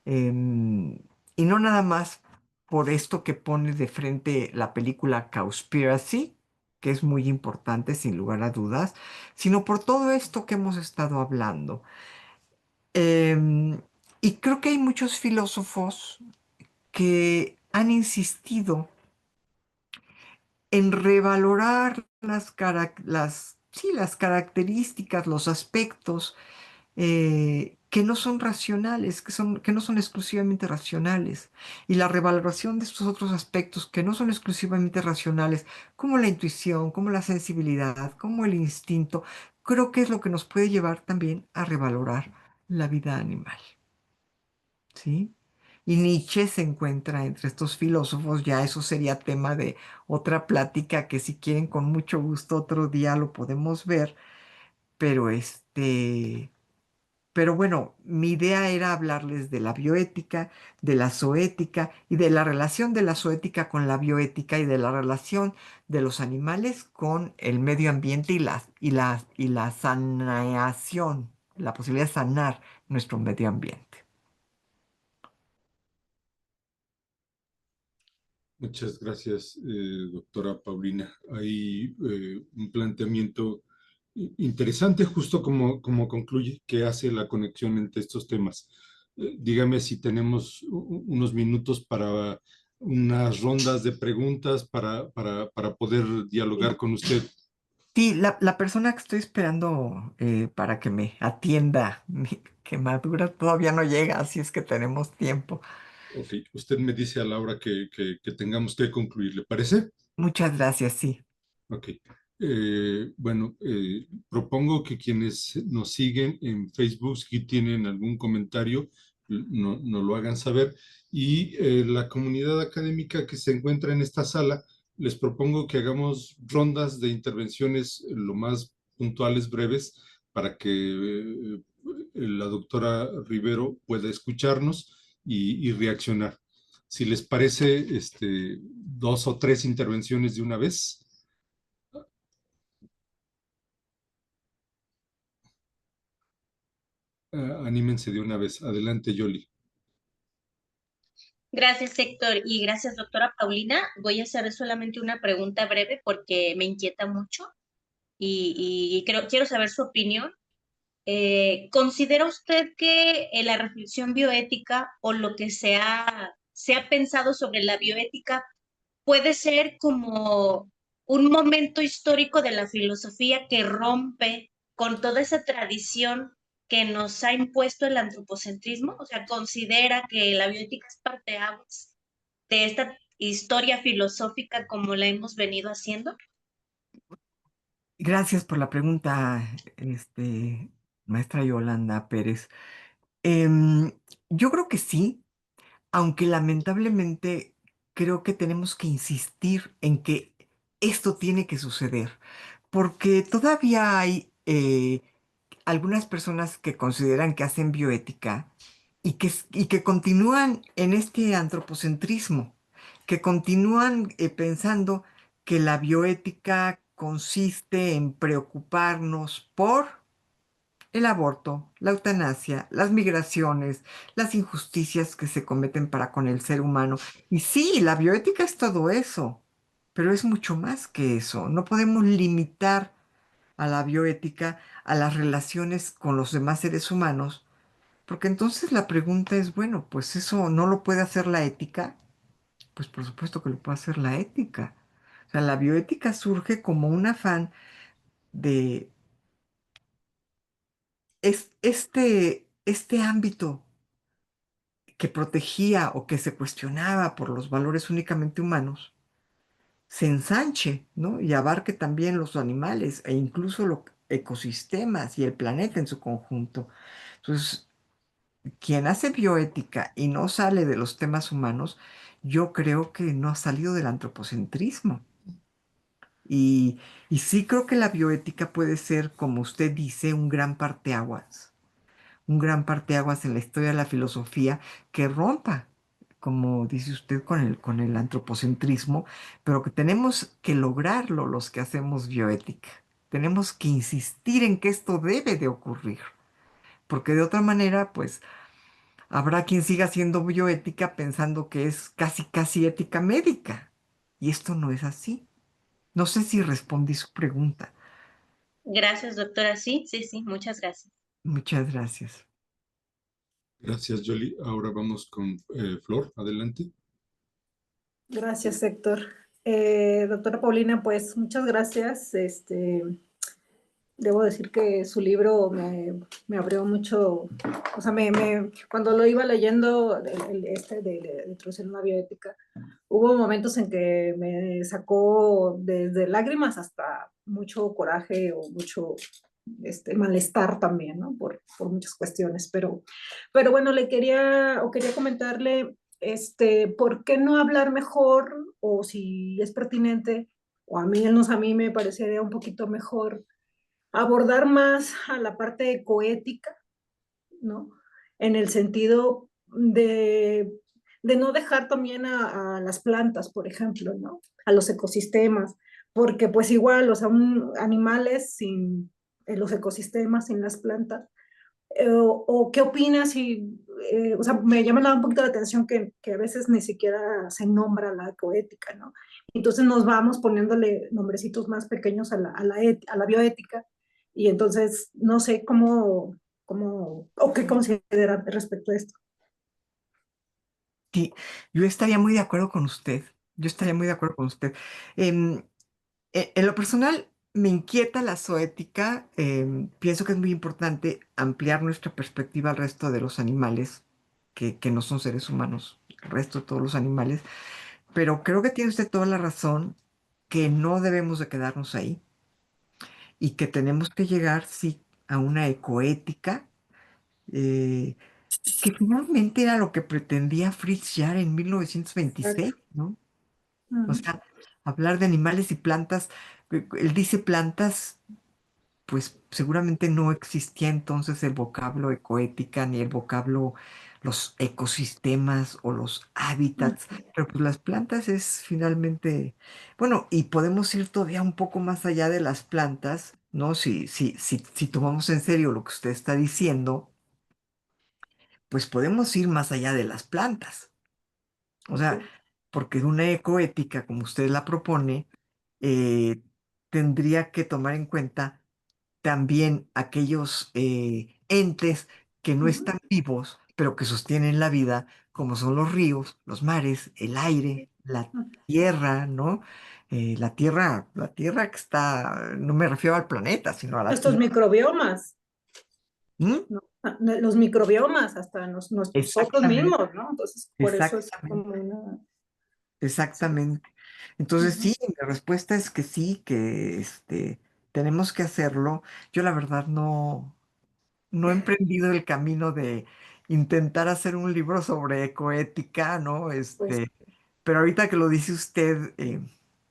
Em, y no nada más por esto que pone de frente la película Cowspiracy, que es muy importante sin lugar a dudas, sino por todo esto que hemos estado hablando. Em, y creo que hay muchos filósofos que han insistido en revalorar las características, los aspectos que no son racionales, que no son exclusivamente racionales. Y la revaloración de estos otros aspectos que no son exclusivamente racionales, como la intuición, como la sensibilidad, como el instinto, creo que es lo que nos puede llevar también a revalorar la vida animal. ¿Sí? Y Nietzsche se encuentra entre estos filósofos, ya eso sería tema de otra plática que si quieren con mucho gusto otro día lo podemos ver, pero Pero bueno, mi idea era hablarles de la bioética, de la zoética y de la relación de la zoética con la bioética y de la relación de los animales con el medio ambiente y la sanación, la posibilidad de sanar nuestro medio ambiente. Muchas gracias, doctora Paulina. Hay un planteamiento interesante, justo como concluye, que hace la conexión entre estos temas. Dígame si tenemos unos minutos para unas rondas de preguntas para poder dialogar con usted. Sí, la persona que estoy esperando para que me atienda mi quemadura todavía no llega, así es que tenemos tiempo. Ok, usted me dice a la hora que tengamos que concluir, ¿le parece? Muchas gracias, sí. Ok. Bueno, propongo que quienes nos siguen en Facebook, si tienen algún comentario, no lo hagan saber. Y la comunidad académica que se encuentra en esta sala, les propongo que hagamos rondas de intervenciones lo más puntuales, breves, para que la doctora Rivero pueda escucharnos y reaccionar. Si les parece, dos o tres intervenciones de una vez. Anímense de una vez. Adelante, Yoli. Gracias, Héctor, y gracias, doctora Paulina. Voy a hacer solamente una pregunta breve porque me inquieta mucho y quiero saber su opinión. ¿Considera usted que la reflexión bioética o lo que se ha pensado sobre la bioética puede ser como un momento histórico de la filosofía que rompe con toda esa tradición que nos ha impuesto el antropocentrismo? O sea, ¿considera que la bioética es parteaguas de esta historia filosófica como la hemos venido haciendo? Gracias por la pregunta, maestra Yolanda Pérez. Em, yo creo que sí, aunque lamentablemente creo que tenemos que insistir en que esto tiene que suceder, porque todavía hay algunas personas que consideran que hacen bioética y que continúan en este antropocentrismo, que continúan pensando que la bioética consiste en preocuparnos por el aborto, la eutanasia, las migraciones, las injusticias que se cometen para con el ser humano. Y sí, la bioética es todo eso, pero es mucho más que eso. No podemos limitar a la bioética a las relaciones con los demás seres humanos, porque entonces la pregunta es, bueno, pues eso no lo puede hacer la ética. Pues por supuesto que lo puede hacer la ética. O sea, la bioética surge como un afán de este ámbito que protegía o que se cuestionaba por los valores únicamente humanos, se ensanche, ¿no? Y abarque también los animales e incluso los ecosistemas y el planeta en su conjunto. Entonces, quien hace bioética y no sale de los temas humanos, yo creo que no ha salido del antropocentrismo. Y, y sí creo que la bioética puede ser, como usted dice, un gran parteaguas en la historia de la filosofía que rompa, como dice usted, con el antropocentrismo, pero que tenemos que lograrlo los que hacemos bioética. Tenemos que insistir en que esto debe de ocurrir, porque de otra manera, pues, habrá quien siga haciendo bioética pensando que es casi, casi ética médica. Y esto no es así. No sé si respondí su pregunta. Gracias, doctora. Sí, sí, sí, muchas gracias. Muchas gracias. Gracias, Yoli. Ahora vamos con Flor. Adelante. Gracias, Héctor. Doctora Paulina, pues muchas gracias. Debo decir que su libro me abrió mucho, o sea, cuando lo iba leyendo, de Introducción a la Bioética, hubo momentos en que me sacó desde lágrimas hasta mucho coraje o mucho malestar también, ¿no? Por muchas cuestiones, pero bueno, quería comentarle, ¿por qué no hablar mejor o si es pertinente, o al menos a mí me parecería un poquito mejor abordar más a la parte ecoética ¿no? En el sentido de no dejar también a las plantas, por ejemplo, ¿no? A los ecosistemas, porque pues igual, o sea, animales sin los ecosistemas, sin las plantas, o qué opinas si, o sea, me llama un poquito la atención que a veces ni siquiera se nombra la ecoética, ¿no? Entonces nos vamos poniéndole nombrecitos más pequeños a la bioética y entonces no sé o qué considera respecto a esto. Sí, yo estaría muy de acuerdo con usted. Yo estaría muy de acuerdo con usted. Em, en lo personal, me inquieta la zoética. Pienso que es muy importante ampliar nuestra perspectiva al resto de los animales que no son seres humanos, el resto de todos los animales. Pero creo que tiene usted toda la razón que no debemos de quedarnos ahí y que tenemos que llegar, sí, a una ecoética, eh, que finalmente era lo que pretendía Fritz Jarr en 1926, Exacto. ¿no? O Ujú. sea, hablar de animales y plantas, él dice plantas, pues seguramente no existía entonces el vocablo ecoética ni el vocablo los ecosistemas o los hábitats, pero pues las plantas es finalmente, bueno, y podemos ir todavía un poco más allá de las plantas, ¿no? Si tomamos en serio lo que usted está diciendo, pues podemos ir más allá de las plantas. O sea, Sí. porque en una ecoética, como usted la propone, eh, tendría que tomar en cuenta también aquellos entes que no Ujú. están vivos, pero que sostienen la vida, como son los ríos, los mares, el aire, la tierra, ¿no? La tierra que está, no me refiero al planeta, sino a la Estos tierra. microbiomas, ¿Mm? ¿no? Los microbiomas, hasta nosotros Exactamente, mismos, ¿no? Entonces, por eso es como exactamente, una... Sí. exactamente. Entonces, Ujú. sí, la respuesta es que sí, que tenemos que hacerlo. Yo la verdad no he emprendido el camino de intentar hacer un libro sobre ecoética, ¿no? Pues Pero ahorita que lo dice usted,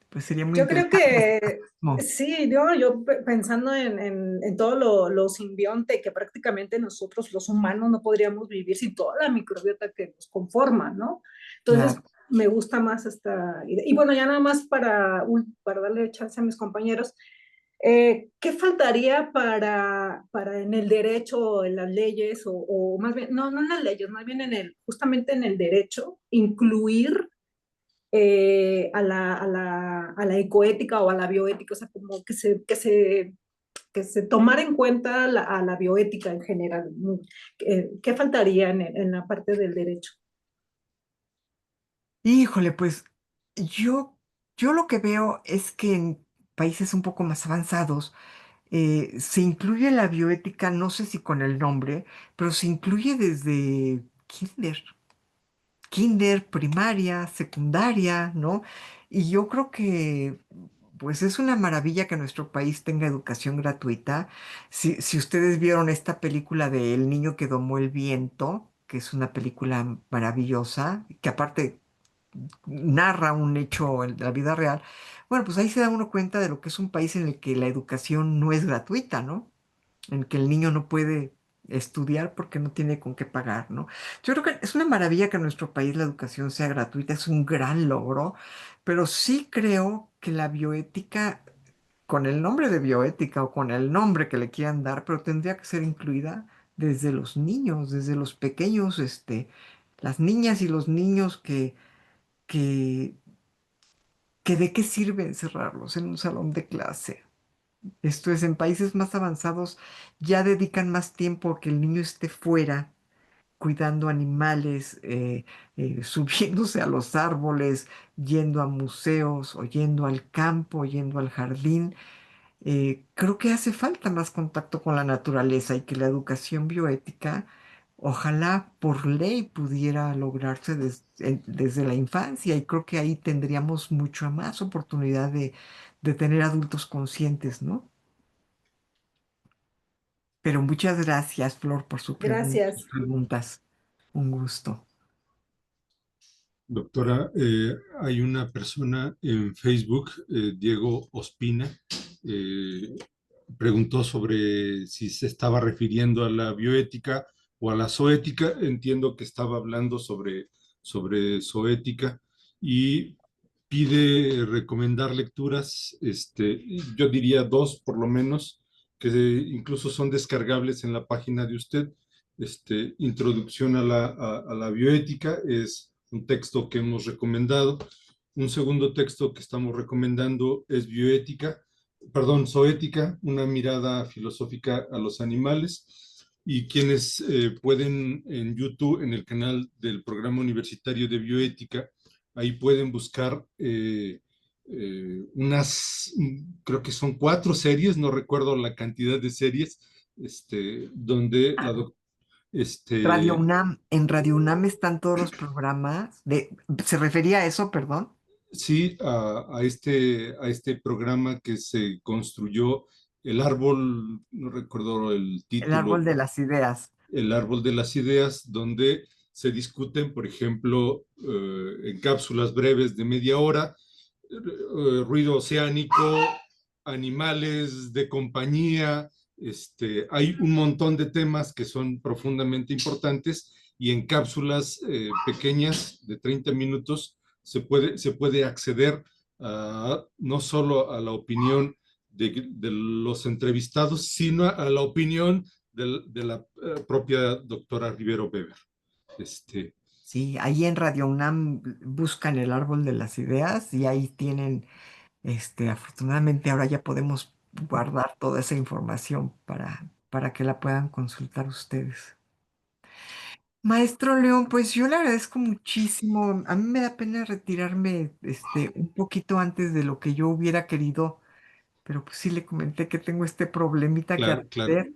pues sería muy yo creo interesante. que No, sí, yo pensando en todo lo simbionte que prácticamente nosotros los humanos no podríamos vivir sin toda la microbiota que nos conforma, ¿no? Entonces claro. me gusta más esta idea. Y bueno, ya nada más para darle chance a mis compañeros, ¿qué faltaría para en el derecho, en las leyes, o más bien, no en las leyes, más bien justamente en el derecho, incluir a la ecoética o a la bioética, o sea, como que se tomara en cuenta a la bioética en general? ¿Qué faltaría en la parte del derecho? Híjole, pues yo, yo lo que veo es que en países un poco más avanzados se incluye la bioética, no sé si con el nombre, pero se incluye desde kinder, primaria, secundaria, ¿no? Y yo creo que, pues es una maravilla que nuestro país tenga educación gratuita. Si ustedes vieron esta película de El niño que domó el viento, que es una película maravillosa, que aparte narra un hecho de la vida real, bueno, pues ahí se da uno cuenta de lo que es un país en el que la educación no es gratuita, ¿no? En que el niño no puede estudiar porque no tiene con qué pagar, ¿no? Yo creo que es una maravilla que en nuestro país la educación sea gratuita, es un gran logro, pero sí creo que la bioética, con el nombre de bioética o con el nombre que le quieran dar, pero tendría que ser incluida desde los niños, desde los pequeños, las niñas y los niños que, que de qué sirve encerrarlos en un salón de clase. Esto es, en países más avanzados ya dedican más tiempo a que el niño esté fuera, cuidando animales, subiéndose a los árboles, yendo a museos, o yendo al campo, yendo al jardín. Creo que hace falta más contacto con la naturaleza y que la educación bioética, ojalá por ley pudiera lograrse desde la infancia y creo que ahí tendríamos mucha más oportunidad de tener adultos conscientes, ¿no? Pero muchas gracias, Flor, por sus Gracias. preguntas. Un gusto. Doctora, hay una persona en Facebook, Diego Ospina, eh, preguntó sobre si se estaba refiriendo a la bioética o a la zoética. Entiendo que estaba hablando sobre zoética y pide recomendar lecturas, yo diría dos por lo menos, que incluso son descargables en la página de usted. Introducción a la bioética es un texto que hemos recomendado. Un segundo texto que estamos recomendando es zoética, una mirada filosófica a los animales. Y quienes pueden en YouTube, en el canal del Programa Universitario de Bioética, ahí pueden buscar creo que son 4 series, no recuerdo la cantidad de series, donde Radio este, UNAM, en Radio UNAM están todos los programas ¿se refería a eso, perdón? sí, a este programa que se construyó, el árbol, no recuerdo el El árbol título, de las ideas. el árbol de las ideas, donde se discuten, por ejemplo, en cápsulas breves de media hora, ruido oceánico, animales de compañía. Hay un montón de temas que son profundamente importantes y en cápsulas pequeñas de 30 minutos se puede acceder no solo a la opinión de los entrevistados, sino a la opinión de la propia doctora Rivero Weber. Sí, ahí en Radio UNAM buscan el árbol de las ideas y ahí tienen, afortunadamente ahora ya podemos guardar toda esa información para que la puedan consultar ustedes. Maestro León, pues yo le agradezco muchísimo. A mí me da pena retirarme, un poquito antes de lo que yo hubiera querido, pero pues sí le comenté que tengo este problemita que Claro, claro. atender.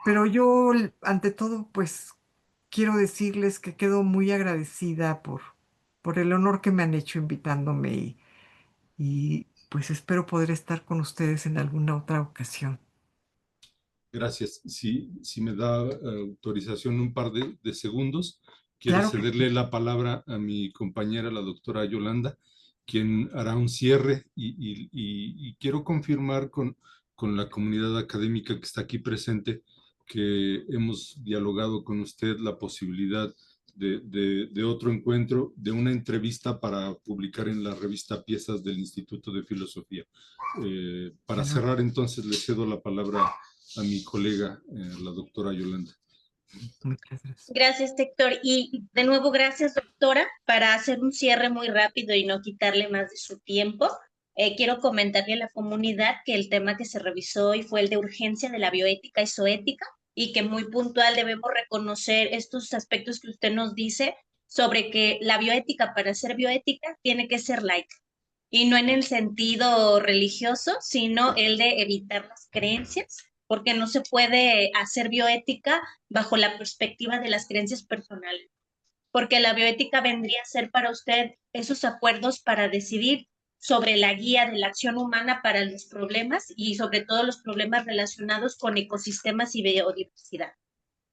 Pero yo, ante todo, pues quiero decirles que quedo muy agradecida por el honor que me han hecho invitándome y pues espero poder estar con ustedes en alguna otra ocasión. Gracias. Si me da autorización un par de segundos, quiero Claro que cederle la palabra a mi compañera, la doctora Yolanda, quien hará un cierre y quiero confirmar con la comunidad académica que está aquí presente que hemos dialogado con usted la posibilidad de otro encuentro, de una entrevista para publicar en la revista Piezas del Instituto de Filosofía. Para sí. cerrar, entonces, le cedo la palabra a mi colega, la doctora Yolanda. Muchas gracias. Gracias, Héctor. Y de nuevo, gracias, doctora, para hacer un cierre muy rápido y no quitarle más de su tiempo. Quiero comentarle a la comunidad que el tema que se revisó hoy fue el de urgencia de la bioética y zoética y que muy puntual debemos reconocer estos aspectos que usted nos dice sobre que la bioética, para ser bioética, tiene que ser laica y no en el sentido religioso, sino el de evitar las creencias, porque no se puede hacer bioética bajo la perspectiva de las creencias personales, porque la bioética vendría a ser para usted esos acuerdos para decidir sobre la guía de la acción humana para los problemas y sobre todo los problemas relacionados con ecosistemas y biodiversidad.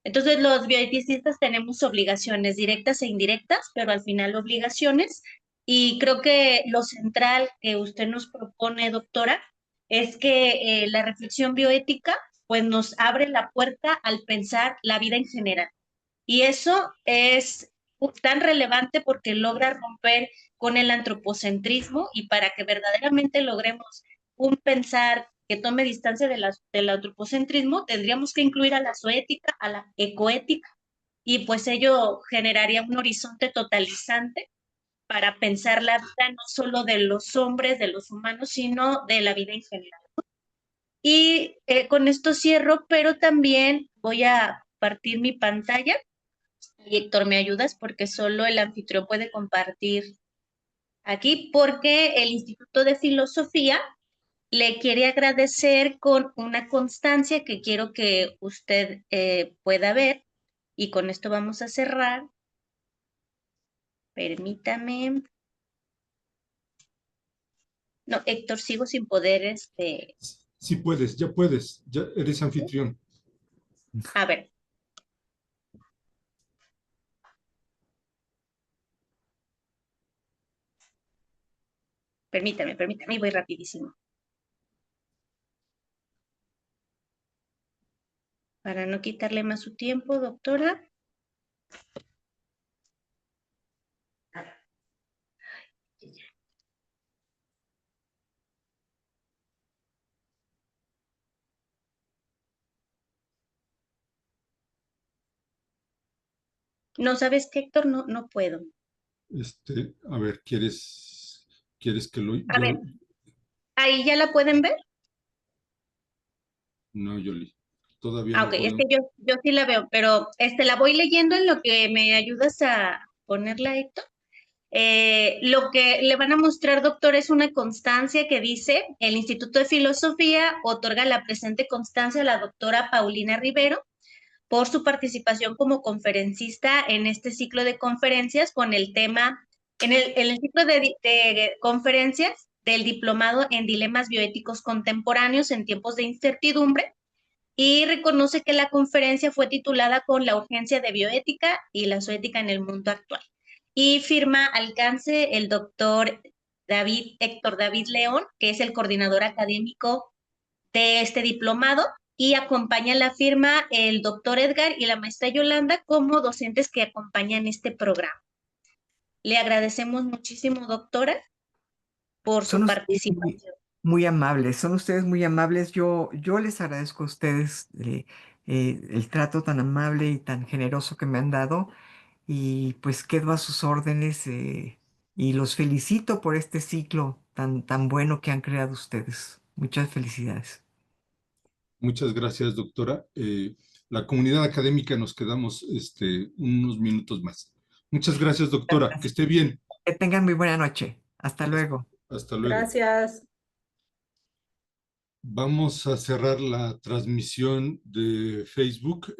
Entonces, los bioeticistas tenemos obligaciones directas e indirectas, pero al final obligaciones. Y creo que lo central que usted nos propone, doctora, es que la reflexión bioética pues nos abre la puerta al pensar la vida en general. Y eso es tan relevante porque logra romper con el antropocentrismo y para que verdaderamente logremos un pensar que tome distancia del antropocentrismo, tendríamos que incluir a la zoética, a la ecoética, y pues ello generaría un horizonte totalizante para pensar la vida no solo de los hombres, de los humanos, sino de la vida en general. Y con esto cierro, pero también voy a partir mi pantalla. Y Héctor, ¿me ayudas? Porque solo el anfitrión puede compartir aquí, porque el Instituto de Filosofía le quiere agradecer con una constancia que quiero que usted pueda ver. Y con esto vamos a cerrar. Permítame. No, Héctor, sigo sin poder, Sí puedes, ya eres anfitrión. A ver. Permítame, y voy rapidísimo. Para no quitarle más su tiempo, doctora. No, ¿sabes qué, Héctor? No, no puedo. A ver, ¿quieres que lo, A ver, ¿ahí ya la pueden ver? no, Yoli, todavía Ah, no ok, es que podemos. yo sí la veo, pero la voy leyendo en lo que me ayudas a ponerla, Héctor. Lo que le van a mostrar, doctor, es una constancia que dice: el Instituto de Filosofía otorga la presente constancia a la doctora Paulina Rivero por su participación como conferencista en este ciclo de conferencias con el tema, en el ciclo de conferencias del diplomado en dilemas bioéticos contemporáneos en tiempos de incertidumbre, y reconoce que la conferencia fue titulada con la urgencia de bioética y la zoética en el mundo actual. Y firma alcance el doctor Héctor David León, que es el coordinador académico de este diplomado, y acompaña la firma el doctor Edgar y la maestra Yolanda como docentes que acompañan este programa. Le agradecemos muchísimo, doctora, por Son su ustedes muy, participación. muy amables, son ustedes muy amables. Yo les agradezco a ustedes el trato tan amable y tan generoso que me han dado y pues quedo a sus órdenes y los felicito por este ciclo tan bueno que han creado ustedes. Muchas felicidades. Muchas gracias, doctora. La comunidad académica nos quedamos unos minutos más. Muchas gracias, doctora. Que Gracias. esté bien. Que tengan muy buena noche. Hasta Hasta luego. hasta luego. Gracias. Vamos a cerrar la transmisión de Facebook.